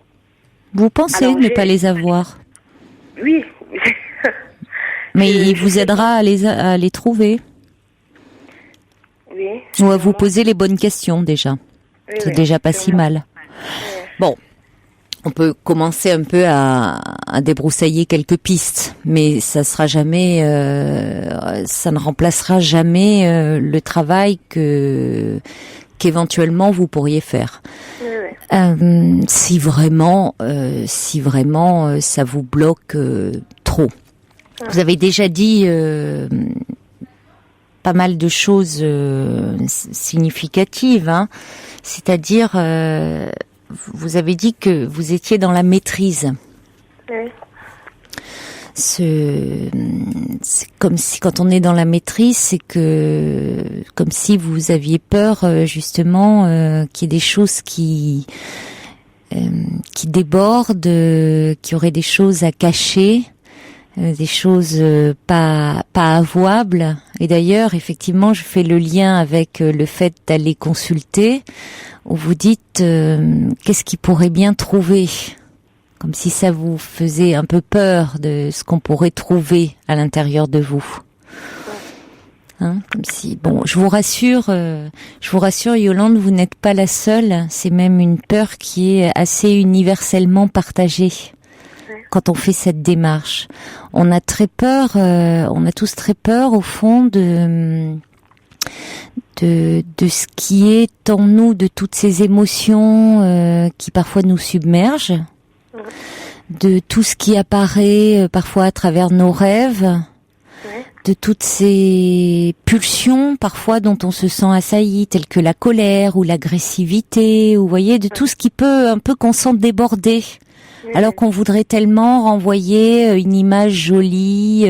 Vous pensez alors, ne pas les avoir? Oui. Mais il vous aidera à les trouver. Oui. Ou à vous poser les bonnes questions déjà. Oui, c'est déjà pas si mal. Bon. On peut commencer un peu à débroussailler quelques pistes, mais ça sera jamais, ça ne remplacera jamais le travail qu'éventuellement vous pourriez faire. Si vraiment ça vous bloque trop. Vous avez déjà dit pas mal de choses significatives, hein. C'est-à-dire vous avez dit que vous étiez dans la maîtrise. Oui. c'est comme si quand on est dans la maîtrise, c'est que comme si vous aviez peur justement qu'il y ait des choses qui débordent, qu'il y aurait des choses à cacher, des choses pas avouables. Et d'ailleurs, effectivement, je fais le lien avec le fait d'aller consulter, où vous dites qu'est-ce qu'il pourrait bien trouver, comme si ça vous faisait un peu peur de ce qu'on pourrait trouver à l'intérieur de vous. Hein, comme si, bon, je vous rassure, Yolande, vous n'êtes pas la seule. C'est même une peur qui est assez universellement partagée. Quand on fait cette démarche, on a très peur, on a tous très peur au fond de ce qui est en nous, de toutes ces émotions qui parfois nous submergent, de tout ce qui apparaît parfois à travers nos rêves, de toutes ces pulsions parfois dont on se sent assailli, telles que la colère ou l'agressivité, ou vous voyez, de tout ce qui peut un peu qu'on sent déborder. Alors qu'on voudrait tellement renvoyer une image jolie,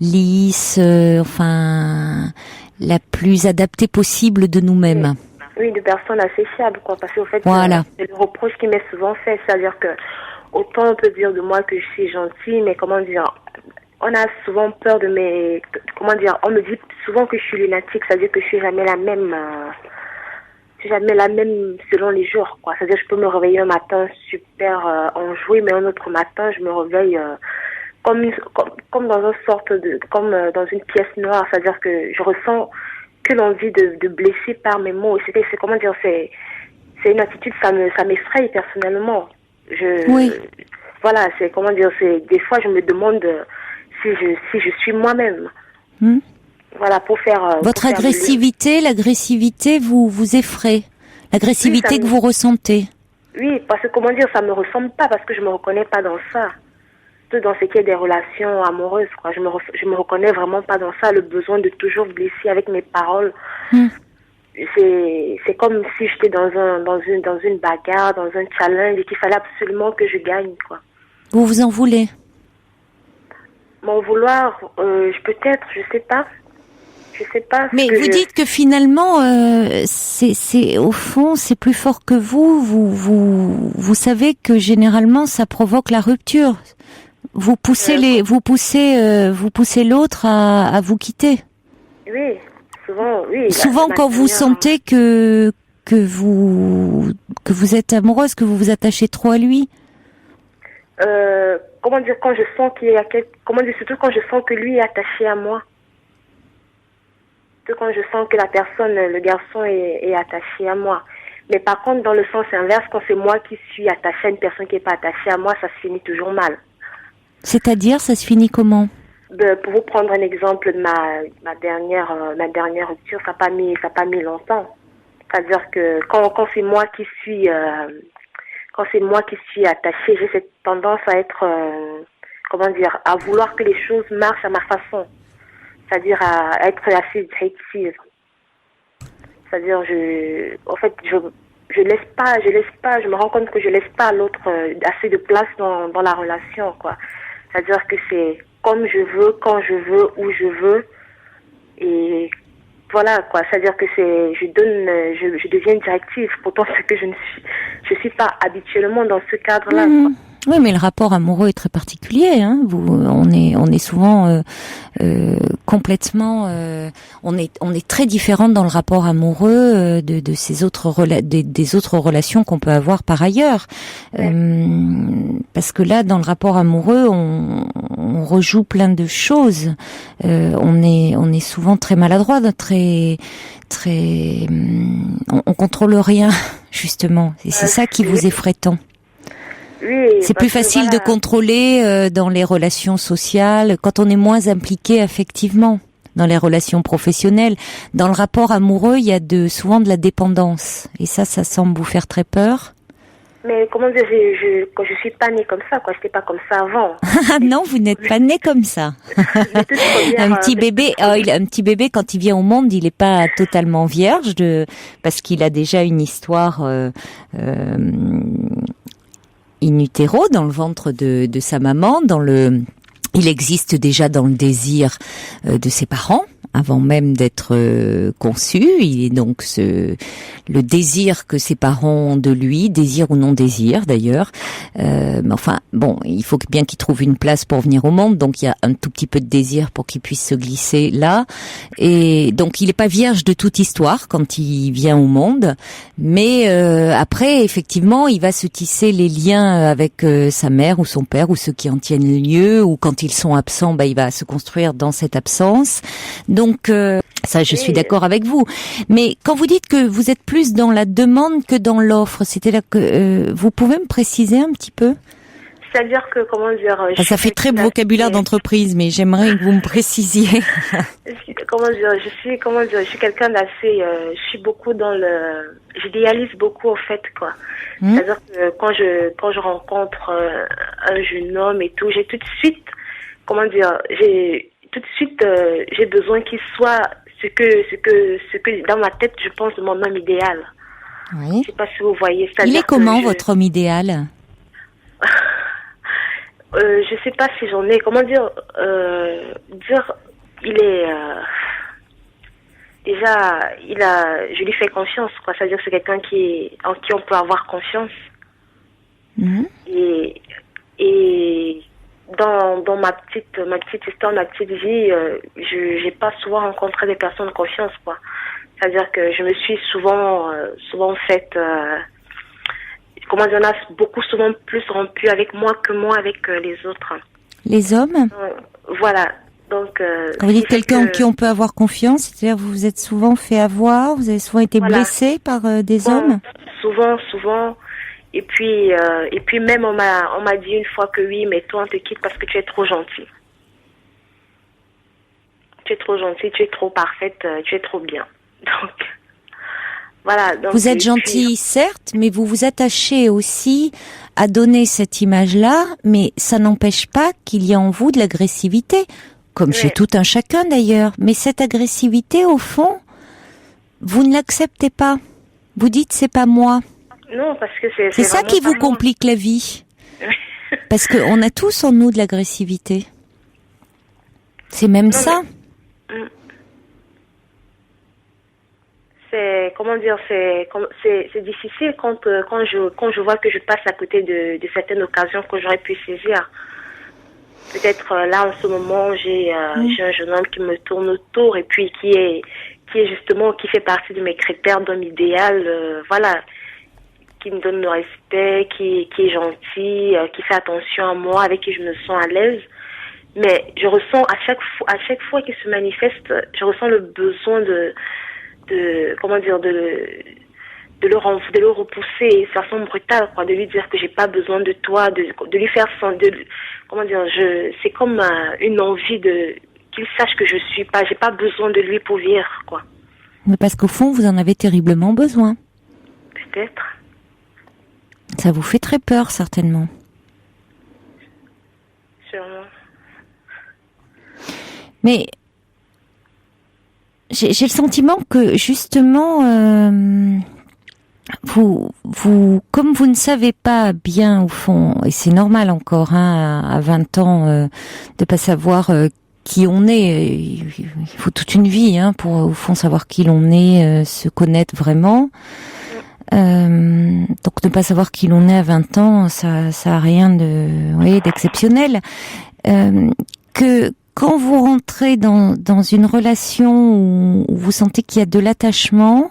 lisse, enfin la plus adaptée possible de nous-mêmes. Oui, de personnes assez fiables, quoi. Parce qu'au fait, voilà. C'est le reproche qui m'est souvent fait, c'est-à-dire que autant on peut dire de moi que je suis gentille, mais comment dire, on a souvent peur de mes, comment dire, on me dit souvent que je suis lunatique, c'est-à-dire que je suis jamais la même. Jamais la même selon les jours, quoi. C'est-à-dire je peux me réveiller un matin super enjouée, mais un autre matin je me réveille comme dans une sorte de dans une pièce noire, c'est-à-dire que je ressens que l'envie de blesser par mes mots. C'est comment dire, c'est une attitude, ça m'effraie personnellement. Voilà, c'est comment dire, c'est des fois je me demande si je suis moi-même. Voilà, pour faire... Votre agressivité, l'agressivité vous effraie. L'agressivité que vous ressentez. Oui, parce que, comment dire, ça me ressemble pas, parce que je me reconnais pas dans ça. Surtout dans ce qui est des relations amoureuses, quoi. Je me reconnais vraiment pas dans ça, le besoin de toujours blesser avec mes paroles. C'est comme si j'étais dans une bagarre, dans un challenge, et qu'il fallait absolument que je gagne, quoi. Vous vous en voulez? M'en vouloir, peut-être, je sais pas. Je sais pas. Mais vous dites que finalement, c'est au fond, c'est plus fort que vous. Vous savez que généralement, ça provoque la rupture. Vous poussez l'autre à vous quitter. Oui, souvent, oui. Souvent, quand vous sentez que vous êtes amoureuse, que vous vous attachez trop à lui. Comment dire, quand je sens surtout quand je sens que lui est attaché à moi. Quand je sens que la personne, le garçon est attaché à moi. Mais par contre, dans le sens inverse, quand c'est moi qui suis attachée à une personne qui n'est pas attachée à moi, ça se finit toujours mal. C'est-à-dire, ça se finit comment? Pour vous prendre un exemple de ma dernière rupture, ça n'a pas mis longtemps. C'est-à-dire que quand c'est moi qui suis attachée, j'ai cette tendance à être à vouloir que les choses marchent à ma façon. C'est-à-dire à être assez directive. C'est-à-dire je laisse pas, je me rends compte que je laisse pas à l'autre assez de place dans la relation, quoi. C'est-à-dire que c'est comme je veux, quand je veux, où je veux, et voilà, quoi. C'est-à-dire que je deviens directive, pourtant c'est que je suis pas habituellement dans ce cadre-là, quoi. Oui, mais le rapport amoureux est très particulier. Hein. On est souvent complètement. On est très différente dans le rapport amoureux de ces autres des autres relations qu'on peut avoir par ailleurs. Parce que là, dans le rapport amoureux, on rejoue plein de choses. On est souvent très maladroit, on contrôle rien justement. Et c'est ça qui vous effraie tant. Oui, c'est plus facile de contrôler dans les relations sociales, quand on est moins impliqué affectivement dans les relations professionnelles. Dans le rapport amoureux, il y a souvent de la dépendance. Et ça semble vous faire très peur. Mais comment dire, je suis pas née comme ça, quoi. J'étais pas comme ça avant. Ah non, vous n'êtes pas née comme ça. Un petit bébé, quand il vient au monde, il est pas totalement vierge parce qu'il a déjà une histoire. in utero, dans le ventre de sa maman, il existe déjà dans le désir de ses parents, avant même d'être conçu. Il est donc le désir que ses parents ont de lui, désir ou non désir d'ailleurs. Mais enfin, bon, il faut bien qu'il trouve une place pour venir au monde, donc il y a un tout petit peu de désir pour qu'il puisse se glisser là. Et donc il n'est pas vierge de toute histoire quand il vient au monde, mais après, effectivement, il va se tisser les liens avec sa mère ou son père ou ceux qui en tiennent lieu, ou quand ils sont absents, il va se construire dans cette absence. Donc ça, je suis d'accord avec vous. Mais quand vous dites que vous êtes plus dans la demande que dans l'offre, c'était là que vous pouvez me préciser un petit peu? C'est-à-dire que, comment dire... ça fait très vocabulaire d'entreprise, mais j'aimerais que vous me précisiez. Je suis quelqu'un d'assez... je suis beaucoup dans le... J'idéalise beaucoup, au fait, quoi. C'est-à-dire que quand je rencontre un jeune homme et tout, j'ai tout de suite... j'ai besoin qu'il soit ce que dans ma tête je pense de mon homme idéal. Oui. Je sais pas si vous voyez. Il est comment votre homme idéal? Je sais pas si j'en ai. Il est déjà je lui fais confiance, quoi. C'est-à-dire que c'est quelqu'un en qui on peut avoir confiance. Et dans ma petite histoire, ma petite vie, j'ai pas souvent rencontré des personnes de confiance, quoi. C'est-à-dire que je me suis souvent faite, on a beaucoup souvent plus rompu avec moi que moi avec les autres. Les hommes? Voilà. Donc, quand vous dites quelqu'un en qui on peut avoir confiance, c'est-à-dire vous vous êtes souvent fait avoir, vous avez souvent été blessé par des hommes? Souvent. Et puis même on m'a dit une fois que oui, mais toi on te quitte parce que tu es trop gentil. Tu es trop gentil, tu es trop parfaite, tu es trop bien. Donc voilà. Donc, vous êtes gentil, certes, mais vous vous attachez aussi à donner cette image-là, mais ça n'empêche pas qu'il y a en vous de l'agressivité, comme chez tout un chacun d'ailleurs. Mais cette agressivité, au fond, vous ne l'acceptez pas. Vous dites c'est pas moi. Non, parce que c'est ça qui vous complique la vie. Parce qu'on a tous en nous de l'agressivité. C'est même ça. C'est difficile quand je vois que je passe à côté de certaines occasions que j'aurais pu saisir. Peut-être là en ce moment j'ai un jeune homme qui me tourne autour et puis qui est justement, qui fait partie de mes critères d'homme idéal, qui me donne le respect, qui est gentil, qui fait attention à moi, avec qui je me sens à l'aise. Mais je ressens à chaque fois qu'il se manifeste, je ressens le besoin de le repousser de façon brutale, quoi, de lui dire que j'ai pas besoin de toi, de lui faire c'est comme une envie qu'il sache que j'ai pas besoin de lui pour vivre, quoi. Mais parce qu'au fond, vous en avez terriblement besoin. Peut-être. Ça vous fait très peur, certainement. Sûrement. Mais j'ai le sentiment que, justement, vous, comme vous ne savez pas bien, au fond, et c'est normal encore, à 20 ans, de pas savoir qui on est. Il faut toute une vie, pour, au fond, savoir qui l'on est, se connaître vraiment. Donc ne pas savoir qui l'on est à 20 ans, ça a rien d'exceptionnel. Que quand vous rentrez dans une relation où vous sentez qu'il y a de l'attachement,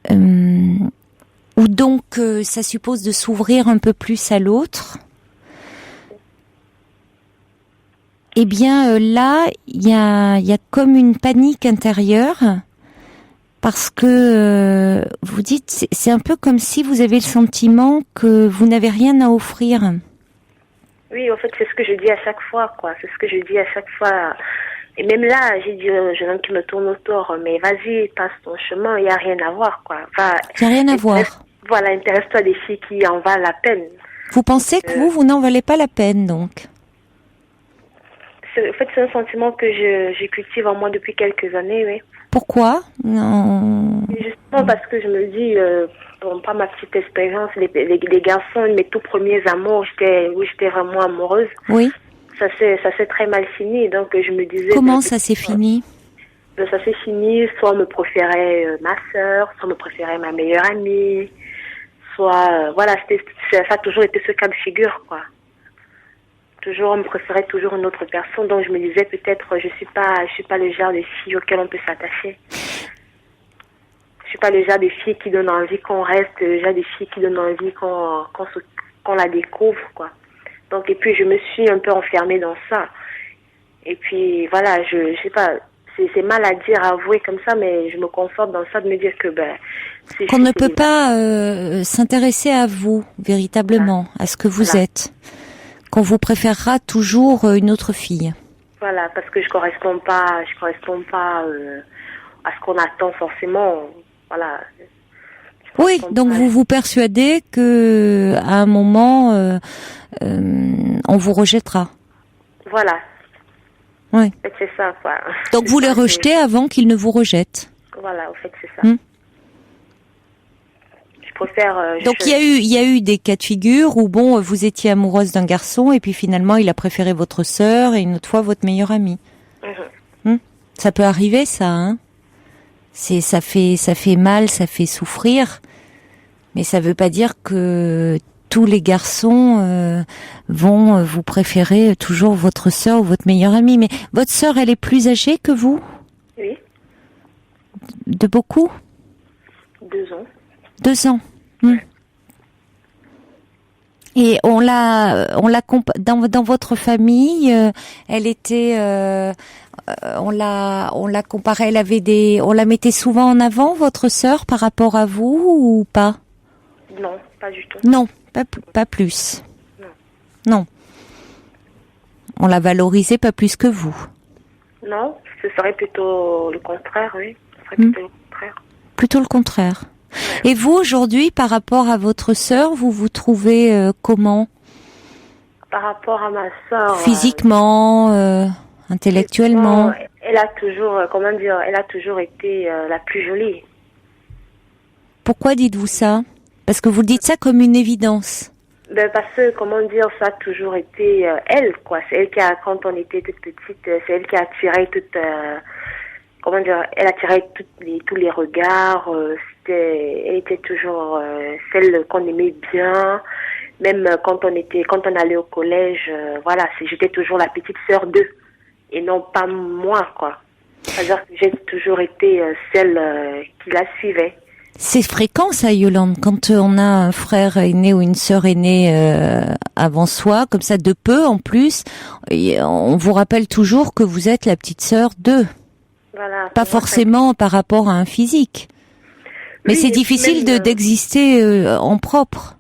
où donc ça suppose de s'ouvrir un peu plus à l'autre, eh bien là il y a comme une panique intérieure. Parce que vous dites, c'est un peu comme si vous avez le sentiment que vous n'avez rien à offrir. Oui, en fait, c'est ce que je dis à chaque fois, quoi. C'est ce que je dis à chaque fois. Et même là, j'ai dit au jeune homme qui me tourne autour, mais vas-y, passe ton chemin, il n'y a rien à voir, quoi. Enfin, il n'y a rien à voir. Voilà, intéresse-toi des filles qui en valent la peine. Vous pensez que vous n'en valez pas la peine, donc? En fait, c'est un sentiment que je cultive en moi depuis quelques années, oui. Pourquoi? Non. Justement parce que je me dis, bon, pas ma petite expérience, les garçons, mes tout premiers amours, j'étais vraiment amoureuse. Oui. Ça s'est très mal fini, donc je me disais... Comment ça s'est fini? Ça s'est fini, soit on me préférait ma sœur, soit on me préférait ma meilleure amie, soit... voilà, ça a toujours été ce cas de figure, quoi. Toujours, on me préférait toujours une autre personne, donc je me disais peut-être je suis pas le genre de fille auquel on peut s'attacher. Je suis pas le genre de fille qui donne envie qu'on reste, le genre de fille qui donne envie qu'on la découvre, quoi. Donc, et puis je me suis un peu enfermée dans ça. Et puis voilà, je sais pas, c'est mal à dire, à avouer comme ça, mais je me conforte dans ça de me dire que qu'on ne peut pas s'intéresser à vous véritablement, à ce que vous êtes, qu'on vous préférera toujours une autre fille. Voilà, parce que je correspond pas à ce qu'on attend forcément. Voilà. Oui, donc vous vous persuadez que à un moment on vous rejettera. Voilà. Oui. C'est ça, quoi. Donc vous les rejetez avant qu'ils ne vous rejettent. Voilà, au fait, c'est ça. Je préfère. Donc il y a eu des cas de figure où bon, vous étiez amoureuse d'un garçon et puis finalement il a préféré votre sœur et une autre fois votre meilleure amie. Ça peut arriver, ça, hein. Ça fait mal, ça fait souffrir, mais ça veut pas dire que tous les garçons vont vous préférer toujours votre sœur ou votre meilleure amie. Mais votre sœur, elle est plus âgée que vous? Oui. De beaucoup? 2 ans. 2 ans. Et on l'a dans votre famille, elle était, on l'a comparée, on la mettait souvent en avant, votre sœur, par rapport à vous ou pas? Non, pas du tout. Non, pas plus. Non. On la valorisait pas plus que vous. Non, ce serait plutôt le contraire, oui. Ce serait plutôt le contraire. Plutôt le contraire. Et vous, aujourd'hui, par rapport à votre sœur, vous vous trouvez comment? Par rapport à ma sœur... Physiquement, intellectuellement? Elle a toujours été la plus jolie. Pourquoi dites-vous ça? Parce que vous dites ça comme une évidence. Parce que, ça a toujours été elle, quoi. C'est elle quand on était toute petite, c'est elle qui a attiré elle attirait tous les regards, elle était toujours celle qu'on aimait bien, même quand on allait au collège, j'étais toujours la petite sœur d'eux, et non pas moi, quoi. C'est-à-dire que j'ai toujours été celle qui la suivait. C'est fréquent ça, Yolande, quand on a un frère aîné ou une sœur aînée avant soi, comme ça de peu en plus, on vous rappelle toujours que vous êtes la petite sœur d'eux. Voilà, pas forcément par rapport à un physique. Mais c'est difficile d'exister en propre.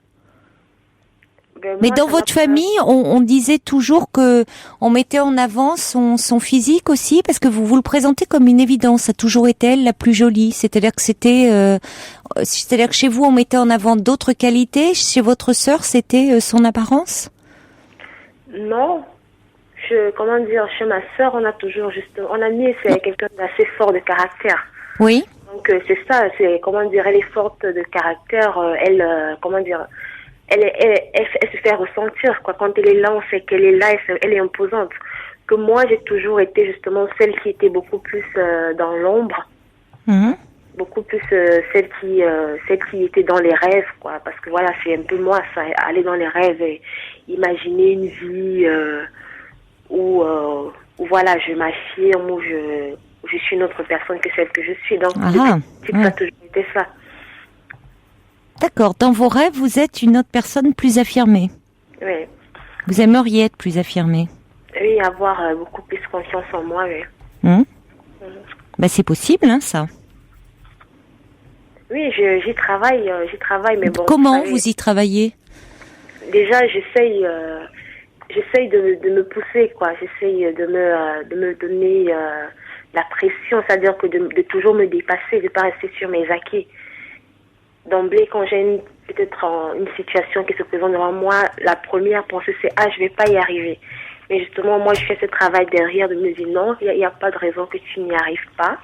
Mais dans votre famille, on disait toujours que on mettait en avant son physique aussi, parce que vous le présentez comme une évidence. Ça a toujours été elle la plus jolie. C'est-à-dire que c'est-à-dire que chez vous, on mettait en avant d'autres qualités. Chez votre sœur, c'était son apparence? Non. Chez ma sœur, on a mis, c'est quelqu'un d'assez fort de caractère. Oui. Donc, c'est ça, elle est forte de caractère, elle se fait ressentir, quoi. Quand elle est là, on sait qu'elle est là, elle est imposante. Que moi, j'ai toujours été justement celle qui était beaucoup plus dans l'ombre. Beaucoup plus celle qui était dans les rêves, quoi. Parce que voilà, c'est un peu moi, ça, aller dans les rêves et imaginer une vie, où voilà, je m'affirme, où je suis une autre personne que celle que je suis. Donc, ça a toujours été ça. D'accord. Dans vos rêves, vous êtes une autre personne plus affirmée. Oui. Vous aimeriez être plus affirmée. Oui, avoir beaucoup plus confiance en moi, oui. C'est possible, hein, ça. Oui, j'y travaille, mais bon. Comment vous y travaillez? Déjà, j'essaye de me pousser, quoi. J'essaye de me donner la pression, c'est-à-dire que de toujours me dépasser, de pas rester sur mes acquis. D'emblée, quand j'ai peut-être une situation qui se présente devant moi, la première pensée c'est je vais pas y arriver. Mais justement, moi je fais ce travail derrière de me dire non, il y a pas de raison que tu n'y arrives pas.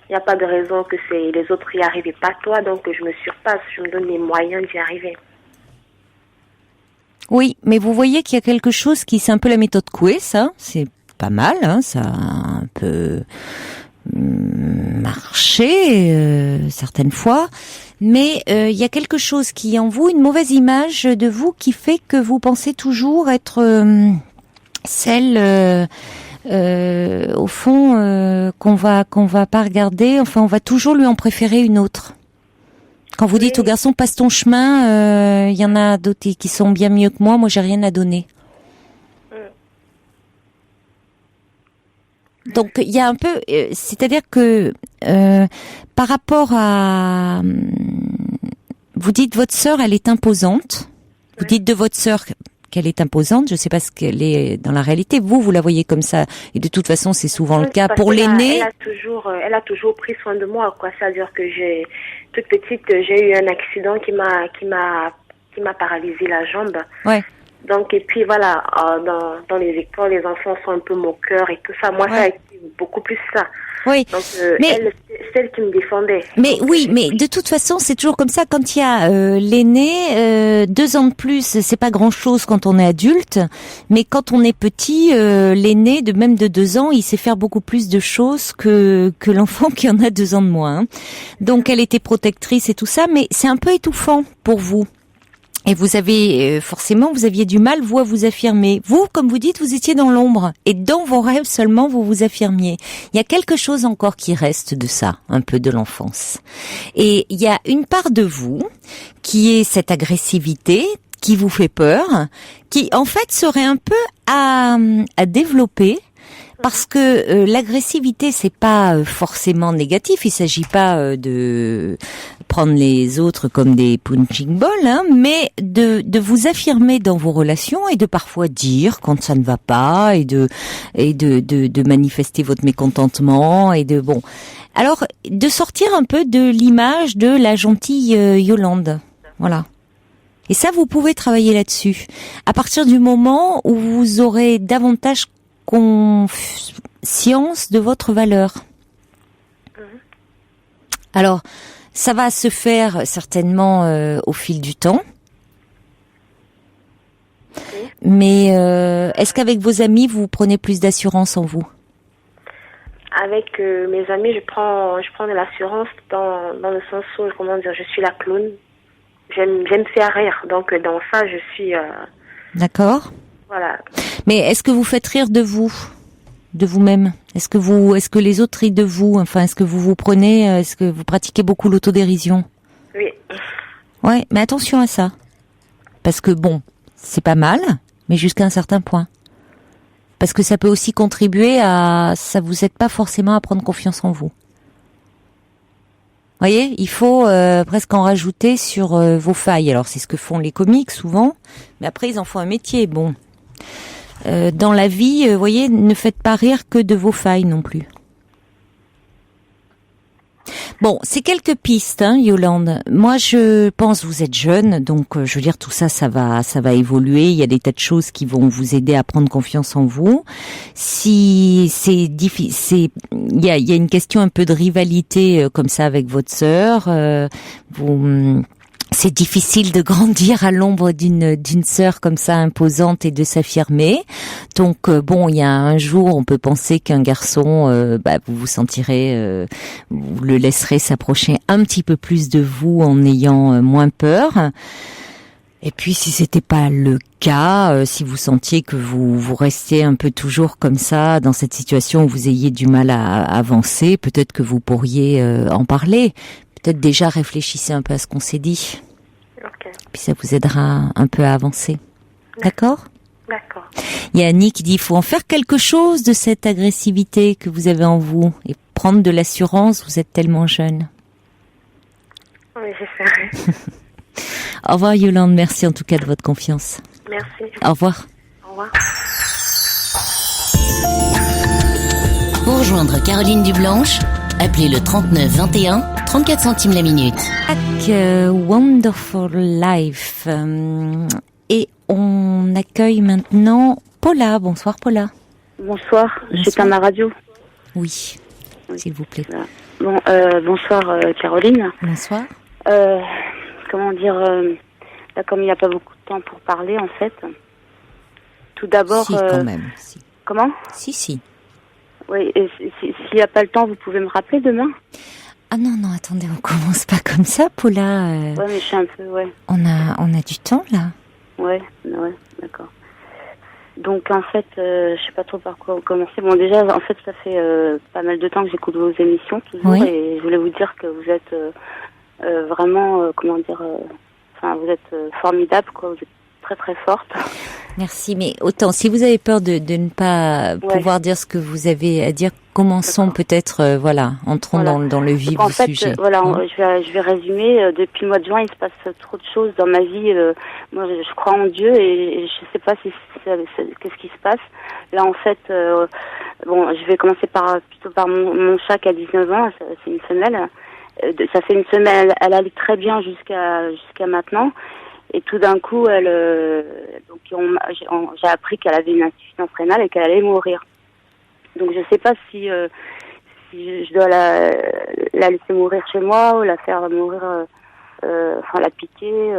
Il n'y a pas de raison que les autres y arrivent et pas toi, donc je me surpasse, je me donne les moyens d'y arriver. Oui, mais vous voyez qu'il y a quelque chose c'est un peu la méthode Coué, ça, c'est pas mal, hein, ça a un peu marché certaines fois, mais il y a quelque chose qui est en vous, une mauvaise image de vous qui fait que vous pensez toujours être celle au fond qu'on va pas regarder, enfin on va toujours lui en préférer une autre. Quand vous dites au garçon passe ton chemin, il y en a d'autres qui sont bien mieux que moi j'ai rien à donner. Donc il y a un peu, c'est-à-dire que par rapport à, vous dites votre sœur elle est imposante, vous dites de votre sœur qu'elle est imposante, je sais pas ce qu'elle est dans la réalité, vous la voyez comme ça, et de toute façon c'est souvent le cas pour l'aîné. Elle a toujours pris soin de moi, quoi. C'est-à-dire que toute petite, j'ai eu un accident qui m'a paralysé la jambe. Ouais. Donc, et puis voilà, dans les écoles, les enfants sont un peu moqueurs et tout ça. Moi, ça a été beaucoup plus ça. Oui. Donc, mais elle, c'est celle qui me défendait. Mais donc, oui, mais de toute façon, c'est toujours comme ça. Quand il y a l'aîné, 2 ans de plus, c'est pas grand-chose quand on est adulte. Mais quand on est petit, l'aîné, même de 2 ans, il sait faire beaucoup plus de choses que l'enfant qui en a 2 ans de moins. Hein. Donc, elle était protectrice et tout ça, mais c'est un peu étouffant pour vous. Et vous avez forcément, vous aviez du mal, vous, à vous affirmer. Vous, comme vous dites, vous étiez dans l'ombre. Et dans vos rêves seulement, vous vous affirmiez. Il y a quelque chose encore qui reste de ça, un peu de l'enfance. Et il y a une part de vous qui est cette agressivité, qui vous fait peur, qui en fait serait un peu à développer. Parce que l'agressivité, c'est pas forcément négatif. Il s'agit pas de prendre les autres comme des punching balls, hein, mais de vous affirmer dans vos relations et de parfois dire quand ça ne va pas et de manifester votre mécontentement et de bon. Alors de sortir un peu de l'image de la gentille Yolande, voilà. Et ça, vous pouvez travailler là-dessus. À partir du moment où vous aurez davantage conscience de votre valeur. Alors, ça va se faire certainement au fil du temps. Mais est-ce qu'avec vos amis, vous prenez plus d'assurance en vous? Avec mes amis, je prends de l'assurance dans le sens où, comment dire, je suis la clown. J'aime faire rire. Donc, dans ça, je suis... D'accord. Voilà. Mais est-ce que vous faites rire de vous-même? Est-ce que les autres rient de vous? Enfin, est-ce que vous prenez, est-ce que vous pratiquez beaucoup l'autodérision? Oui. Ouais, mais attention à ça. Parce que bon, c'est pas mal, mais jusqu'à un certain point. Parce que ça peut aussi contribuer ça vous aide pas forcément à prendre confiance en vous. Vous voyez, il faut presque en rajouter sur vos failles. Alors c'est ce que font les comiques souvent, mais après ils en font un métier. Bon. Dans la vie, vous voyez, ne faites pas rire que de vos failles non plus. Bon, c'est quelques pistes, hein, Yolande. Moi, je pense, vous êtes jeune, donc je veux dire, tout ça, ça va évoluer. Il y a des tas de choses qui vont vous aider à prendre confiance en vous. Si c'est difficile, il y a une question un peu de rivalité comme ça avec votre sœur. C'est difficile de grandir à l'ombre d'une sœur comme ça imposante et de s'affirmer. Donc bon, il y a un jour, on peut penser qu'un garçon, vous vous sentirez, vous le laisserez s'approcher un petit peu plus de vous en ayant moins peur. Et puis si c'était pas le cas, si vous sentiez que vous restiez un peu toujours comme ça dans cette situation où vous ayez du mal à avancer, peut-être que vous pourriez en parler. Peut-être déjà réfléchissez un peu à ce qu'on s'est dit. Okay. Puis ça vous aidera un peu à avancer. D'accord ? D'accord. Il y a Annie qui dit, il faut en faire quelque chose de cette agressivité que vous avez en vous et prendre de l'assurance, vous êtes tellement jeune. Oui, j'essaierai. Au revoir Yolande, merci en tout cas de votre confiance. Merci. Au revoir. Au revoir. Pour rejoindre Caroline Dublanche, appelez le 39 21, 34 centimes la minute. Wonderful Life. Et on accueille maintenant Paula. Bonsoir Paula. Bonsoir, j'éteins ma radio. Oui, s'il vous plaît. Bonsoir Caroline. Bonsoir. Comment dire, là comme il n'y a pas beaucoup de temps pour parler en fait. Tout d'abord. Si, quand même. Si. Comment ? Si. Oui, et s'il n'y a pas le temps, vous pouvez me rappeler demain ? Ah non, attendez, on commence pas comme ça, Paula. Ouais, mais je suis un peu, On a du temps là. Ouais, d'accord. Donc en fait, je sais pas trop par quoi commencer. Bon, déjà, en fait, ça fait pas mal de temps que j'écoute vos émissions toujours, oui. Et je voulais vous dire que vous êtes vraiment, vous êtes formidable, quoi. Vous êtes très très forte. Merci, mais autant, si vous avez peur de ne pas pouvoir dire ce que vous avez à dire, commençons peut-être, entrons dans le vif du sujet. Je vais résumer. Depuis le mois de juin, il se passe trop de choses dans ma vie. Moi, je crois en Dieu et je sais pas qu'est-ce qui se passe. Là, en fait, je vais commencer plutôt par mon chat qui a 19 ans. C'est une femelle. Ça fait une semaine, elle allait très bien jusqu'à maintenant. Et tout d'un coup, j'ai appris qu'elle avait une insuffisance rénale et qu'elle allait mourir. Donc je ne sais pas si je dois la laisser mourir chez moi ou la faire mourir, la piquer,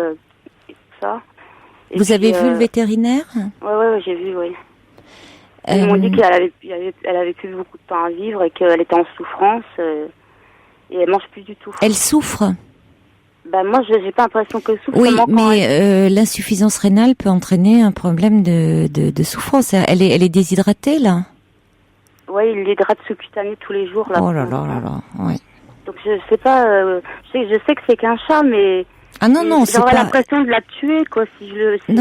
et tout ça. Et vous avez vu le vétérinaire ? Ouais, j'ai vu, oui. Ils m'ont dit qu'elle avait plus beaucoup de temps à vivre et qu'elle était en souffrance et elle mange plus du tout. Elle souffre ? Moi, j'ai pas l'impression qu'elle souffre. Oui, mais l'insuffisance rénale peut entraîner un problème de souffrance. Elle est déshydratée, là ? Oui, il l'hydrate sous-cutané tous les jours. Là, oh là, oui. Donc, je sais pas... je sais que c'est qu'un chat, mais... Ah non, c'est pas... J'aurais l'impression de la tuer, quoi, si je le... Je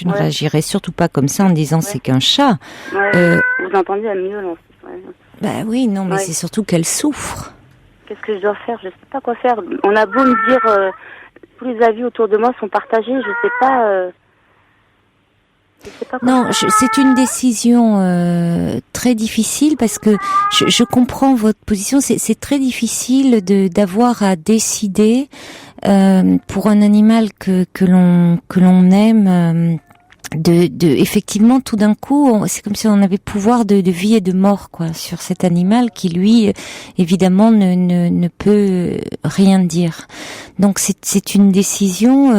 ne réagirais surtout pas comme ça en disant c'est qu'un chat. Ouais, vous entendez la miaule, oui, non, mais c'est surtout qu'elle souffre. Qu'est-ce que je dois faire ? Je sais pas quoi faire. On a beau me dire, tous les avis autour de moi sont partagés, je sais pas quoi non, c'est une décision très difficile parce que je comprends votre position. C'est très difficile d'avoir à décider pour un animal que l'on aime. Effectivement, tout d'un coup, c'est comme si on avait pouvoir de vie et de mort, quoi, sur cet animal qui, lui, évidemment, ne peut rien dire. Donc, c'est une décision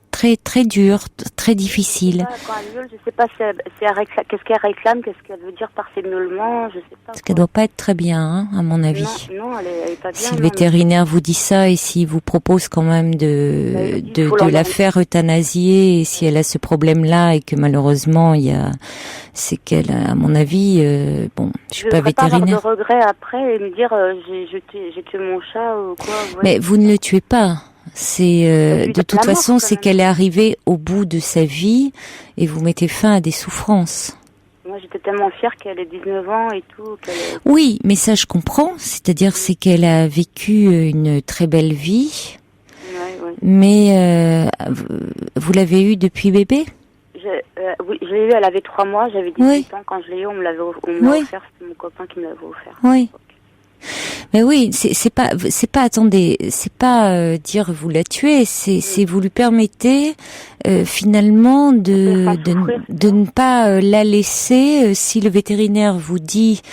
très très dure, très difficile. Quand elle miaule, je sais pas qu'est-ce qu'elle réclame, qu'est-ce qu'elle veut dire par ses miaulements, je sais pas. Parce qu'elle doit pas être très bien, à mon avis. Non, elle est pas bien. Si le vétérinaire vous dit ça et s'il vous propose quand même de la faire euthanasier, et si elle a ce problème-là et que malheureusement c'est qu'elle, à mon avis, je suis pas vétérinaire. Je ne veux pas avoir de regrets après et me dire j'ai tué mon chat ou quoi. Ouais. Mais vous ne le tuez pas. C'est de toute façon, c'est qu'elle est arrivée au bout de sa vie et vous mettez fin à des souffrances. Moi, j'étais tellement fière qu'elle ait 19 ans et tout. Oui, mais ça, je comprends. C'est-à-dire, c'est qu'elle a vécu une très belle vie. Ouais. Mais vous l'avez eue depuis bébé ? Oui, je l'ai eue, elle avait 3 mois, j'avais 18 ans. Quand je l'ai eue, on me l'a offert, c'était mon copain qui me l'avait offert. Oui. Mais oui, c'est pas attendez, c'est pas dire vous la tuez, c'est vous lui permettez finalement de ne pas la laisser si le vétérinaire vous dit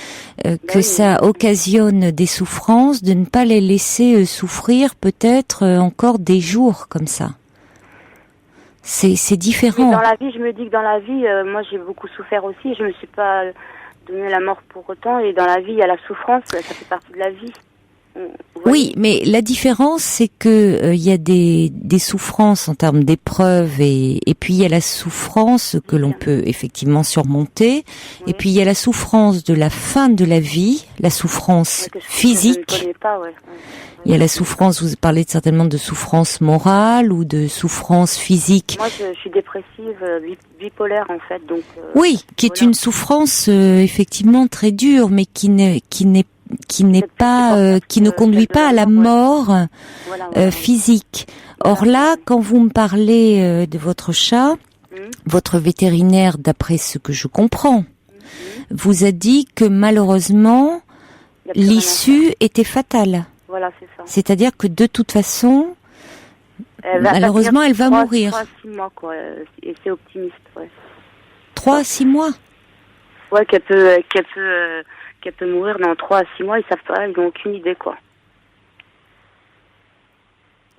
que ça occasionne des souffrances, de ne pas les laisser souffrir peut-être encore des jours comme ça. C'est différent. Mais dans la vie, je me dis que dans la vie, moi j'ai beaucoup souffert aussi, je me suis pas donné la mort pour autant, et dans la vie il y a la souffrance, ça fait partie de la vie. Oui, mais la différence c'est que il y a des souffrances en termes d'épreuves et puis il y a la souffrance que l'on peut effectivement surmonter, et puis il y a la souffrance de la fin de la vie, la souffrance physique. Je ne connais pas, Il y a la souffrance, vous parlez certainement de souffrance morale ou de souffrance physique. Moi, je suis dépressive, bipolaire en fait, donc. Oui, qui est une souffrance effectivement très dure, mais qui ne conduit pas à la mort physique. Or là, quand vous me parlez de votre chat, votre vétérinaire, d'après ce que je comprends, vous a dit que malheureusement l'issue était fatale. Voilà, c'est ça. C'est-à-dire que de toute façon, malheureusement, elle va mourir. 3 à 6 mois, quoi. Et c'est optimiste, ouais. 3 à 6 mois. Ouais, qu'elle qu'elle peut mourir dans 3 à 6 mois, ils savent pas, ils n'ont aucune idée, quoi.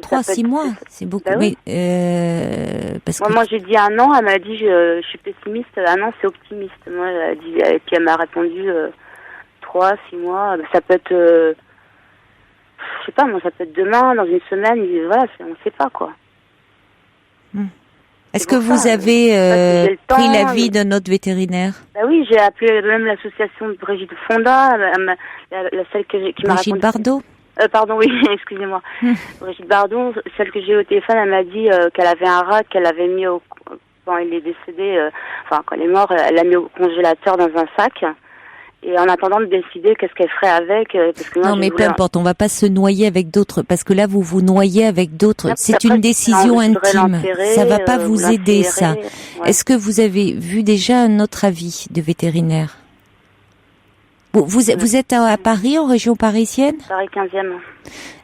3 à 6 mois, c'est beaucoup. Bah oui. Mais, parce que... Moi, j'ai dit 1 an, elle m'a dit, je suis pessimiste, 1 an, c'est optimiste. Moi, elle a dit, et puis elle m'a répondu 3, 6 mois, ça peut être, je sais pas, moi, ça peut être demain, dans une semaine, voilà, on sait pas, quoi. Est-ce que vous avez pris l'avis d'un autre vétérinaire? Bah oui, j'ai appelé même l'association de Brigitte Fonda, la celle qui m'a répondu. Brigitte Bardot? Pardon, oui, excusez-moi. Brigitte Bardot, celle que j'ai eu au téléphone, elle m'a dit qu'elle avait un rat qu'elle avait mis quand il est décédé, quand il est mort, elle l'a mis au congélateur dans un sac. Et en attendant de décider qu'est-ce qu'elle ferait avec, parce que moi, non, mais peu importe, on va pas se noyer avec d'autres, parce que là, vous vous noyez avec d'autres. C'est une décision intime. Ça va pas vous aider, ça. Ouais. Est-ce que vous avez vu déjà un autre avis de vétérinaire? Vous êtes à Paris, en région parisienne? Paris 15e.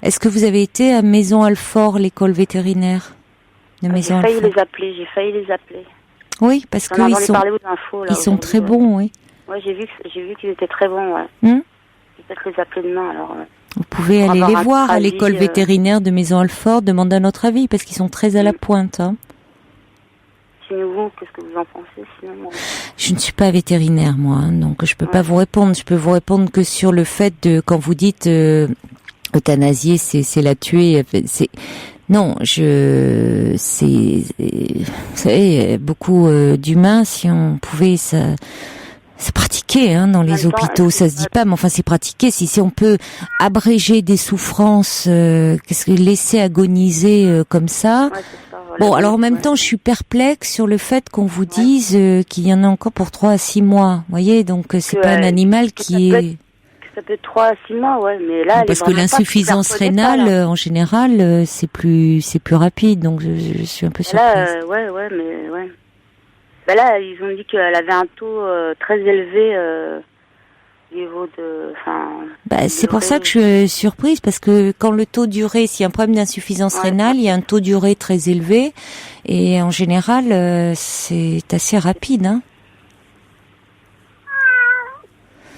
Est-ce que vous avez été à Maison-Alfort, l'école vétérinaire de Maison-Alfort? J'ai failli les appeler. Oui, parce que ils sont très bons, oui. Ouais, j'ai vu qu'ils étaient très bons, ouais. Je vais peut-être les appeler demain, alors. Vous pouvez aller les voir à l'école vétérinaire de Maison-Alfort, demander un autre avis, parce qu'ils sont très à la pointe, hein. Sinon, vous, qu'est-ce que vous en pensez, sinon? Je ne suis pas vétérinaire, moi, hein, donc je peux pas vous répondre. Je peux vous répondre que sur le fait de, quand vous dites, euthanasier, c'est la tuer, non, vous savez, beaucoup d'humains, si on pouvait c'est pratiqué, hein, dans les hôpitaux, ça se dit pas, mais enfin c'est pratiqué. Si on peut abréger des souffrances, qu'est-ce que laisser agoniser comme ça. Ouais, bon, alors en même temps, je suis perplexe sur le fait qu'on vous dise qu'il y en a encore pour 3 à 6 mois. Vous voyez, donc c'est pas un animal qui est... Ça peut être 3 à 6 mois, ouais, mais là... Parce que l'insuffisance rénale, en général, c'est plus rapide, donc je suis un peu surprise. Là, ouais, mais ouais. Ben là, ils ont dit qu'elle avait un taux très élevé au niveau de... c'est pour ça que je suis surprise, parce que quand le taux d'urée, s'il y a un problème d'insuffisance rénale, il y a un taux d'urée très élevé, et en général, c'est assez rapide, hein.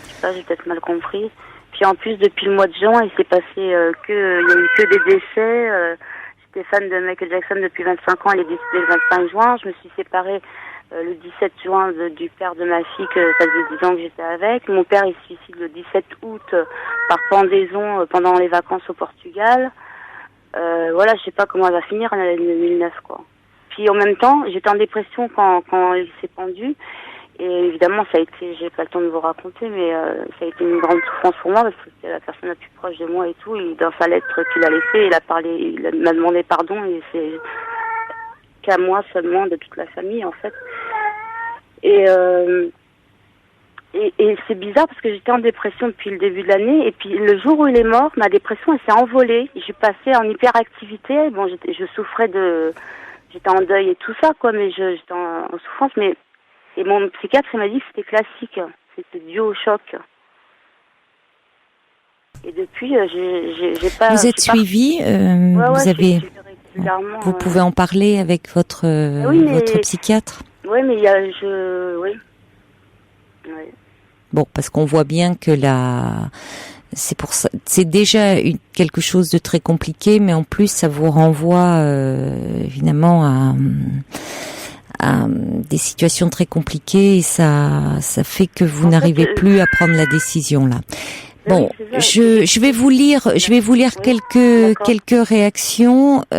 Je sais pas, j'ai peut-être mal compris. Puis en plus, depuis le mois de juin, il s'est passé il y a eu que des décès. J'étais fan de Michael Jackson depuis 25 ans, elle est décédée le 25 juin. Je me suis séparée le 17 juin du père de ma fille, que ça faisait 10 ans que j'étais avec. Mon père, il se suicide le 17 août par pendaison pendant les vacances au Portugal. Voilà, je sais pas comment elle va finir en l'année 2009, quoi. Puis en même temps, j'étais en dépression quand il s'est pendu. Et évidemment, ça a été, j'ai pas le temps de vous raconter, mais ça a été une grande souffrance pour moi, parce que c'était la personne la plus proche de moi et tout. Et dans sa lettre qu'il a laissée, il m'a demandé pardon, et c'est qu'à moi seulement, de toute la famille, en fait. Et c'est bizarre, parce que j'étais en dépression depuis le début de l'année, et puis le jour où il est mort, ma dépression, elle s'est envolée. J'ai passé en hyperactivité. Bon, je souffrais j'étais en deuil et tout ça, quoi, mais j'étais en souffrance, mais... Et mon psychiatre, il m'a dit que c'était classique, c'était dû au choc. Et depuis, j'ai pas... Vous êtes suivi, vous avez... Vous pouvez en parler avec votre psychiatre? Oui, mais il y a... Oui. Bon, parce qu'on voit bien que c'est pour ça, c'est déjà quelque chose de très compliqué, mais en plus, ça vous renvoie évidemment à des situations très compliquées, et ça fait que vous n'arrivez plus à prendre la décision là. Bon, je vais vous lire quelques réactions. Il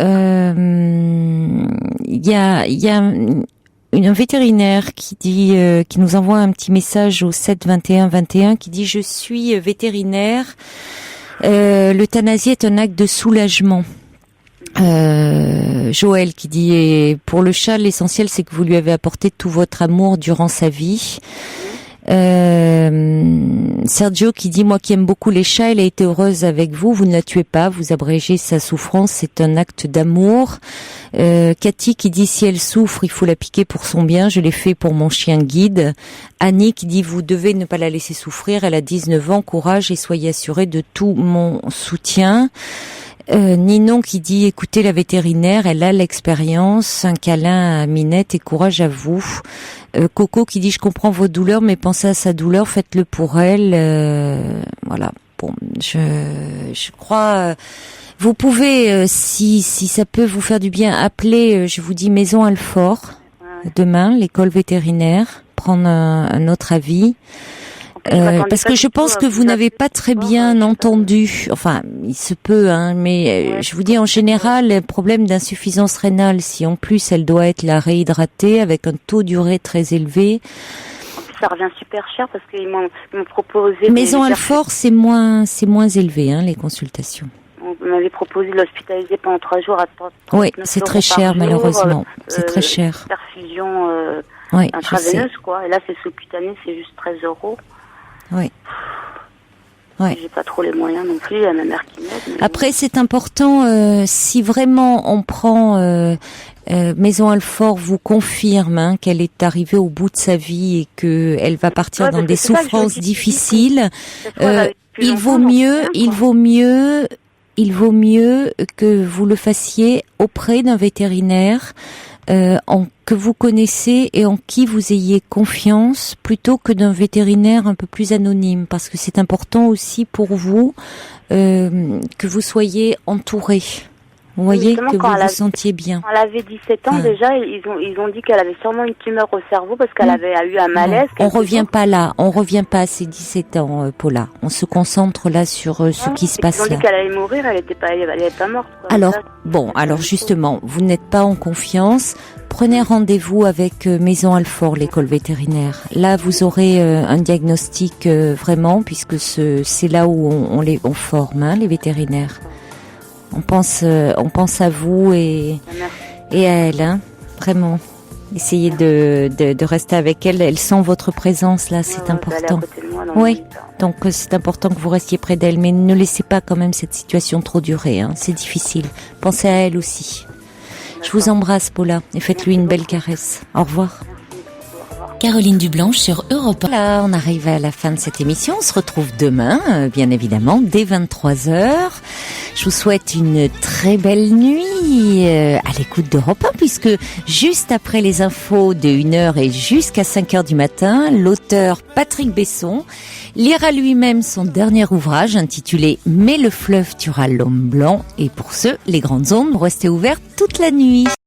y a un vétérinaire qui nous envoie un petit message au 7 21 21 qui dit: je suis vétérinaire. L'euthanasie est un acte de soulagement. Joël qui dit: et pour le chat, l'essentiel c'est que vous lui avez apporté tout votre amour durant sa vie. Sergio qui dit: moi qui aime beaucoup les chats, elle a été heureuse avec vous, vous ne la tuez pas, vous abrégez sa souffrance, c'est un acte d'amour. Cathy qui dit: si elle souffre, il faut la piquer pour son bien, je l'ai fait pour mon chien guide. Annie qui dit: vous devez ne pas la laisser souffrir, elle a 19 ans, courage et soyez assurés de tout mon soutien. Ninon qui dit, écoutez la vétérinaire, elle a l'expérience, un câlin à Minette et courage à vous. Coco qui dit, je comprends vos douleurs, mais pensez à sa douleur, faites-le pour elle. Voilà. Bon, je crois, vous pouvez, si ça peut vous faire du bien, appeler, je vous dis, Maison Alfort, demain, l'école vétérinaire, prendre un autre avis. Parce que je pense que vous n'avez pas très bien entendu. Enfin, il se peut, hein, mais je vous dis en général, le problème d'insuffisance rénale, si en plus elle doit être la réhydratée avec un taux d'urée très élevé. Ça revient super cher parce qu'ils m'ont proposé. Maison Alfort, c'est moins élevé, hein, les consultations. On m'avait proposé de l'hospitaliser pendant 3 jours à 39 Oui, c'est très cher, malheureusement. C'est très cher. Perfusion intraveineuse, quoi. Et là, c'est sous-cutané, c'est juste 13 €. Oui. Ouais. J'ai pas trop les moyens non plus, il y a ma mère qui m'aide. Après, c'est important, si vraiment on prend Maison Alfort vous confirme qu'elle est arrivée au bout de sa vie et que elle va partir dans des souffrances difficiles, il vaut mieux que vous le fassiez auprès d'un vétérinaire que vous connaissez et en qui vous ayez confiance, plutôt que d'un vétérinaire un peu plus anonyme, parce que c'est important aussi pour vous que vous soyez entouré. Vous voyez, que vous vous sentiez bien. Quand elle avait 17 ans, déjà, ils ont dit qu'elle avait sûrement une tumeur au cerveau parce qu'elle avait eu un malaise. On revient pas à ces 17 ans, Paula. On se concentre là sur ce qui se passe là. Ils ont dit qu'elle allait mourir, elle était pas morte, quoi. Alors justement, vous n'êtes pas en confiance. Prenez rendez-vous avec Maison Alfort, l'école vétérinaire. Là, vous aurez un diagnostic vraiment, puisque c'est là où on forme, les vétérinaires. On pense à vous et à elle, vraiment. Essayez de rester avec elle. Elle sent votre présence là, c'est important. Oui, donc c'est important que vous restiez près d'elle, mais ne laissez pas quand même cette situation trop durer. C'est difficile. Pensez à elle aussi. Je vous embrasse, Paula, et faites-lui une belle caresse. Au revoir. Caroline Dublanche sur Europe 1. Voilà, on arrive à la fin de cette émission. On se retrouve demain, bien évidemment, dès 23h. Je vous souhaite une très belle nuit à l'écoute d'Europe 1, puisque juste après les infos de 1h et jusqu'à 5h du matin, l'auteur Patrick Besson lira lui-même son dernier ouvrage intitulé « Mais le fleuve tuera l'homme blanc ». Et pour ce, les grandes ondes vont rester ouvertes toute la nuit.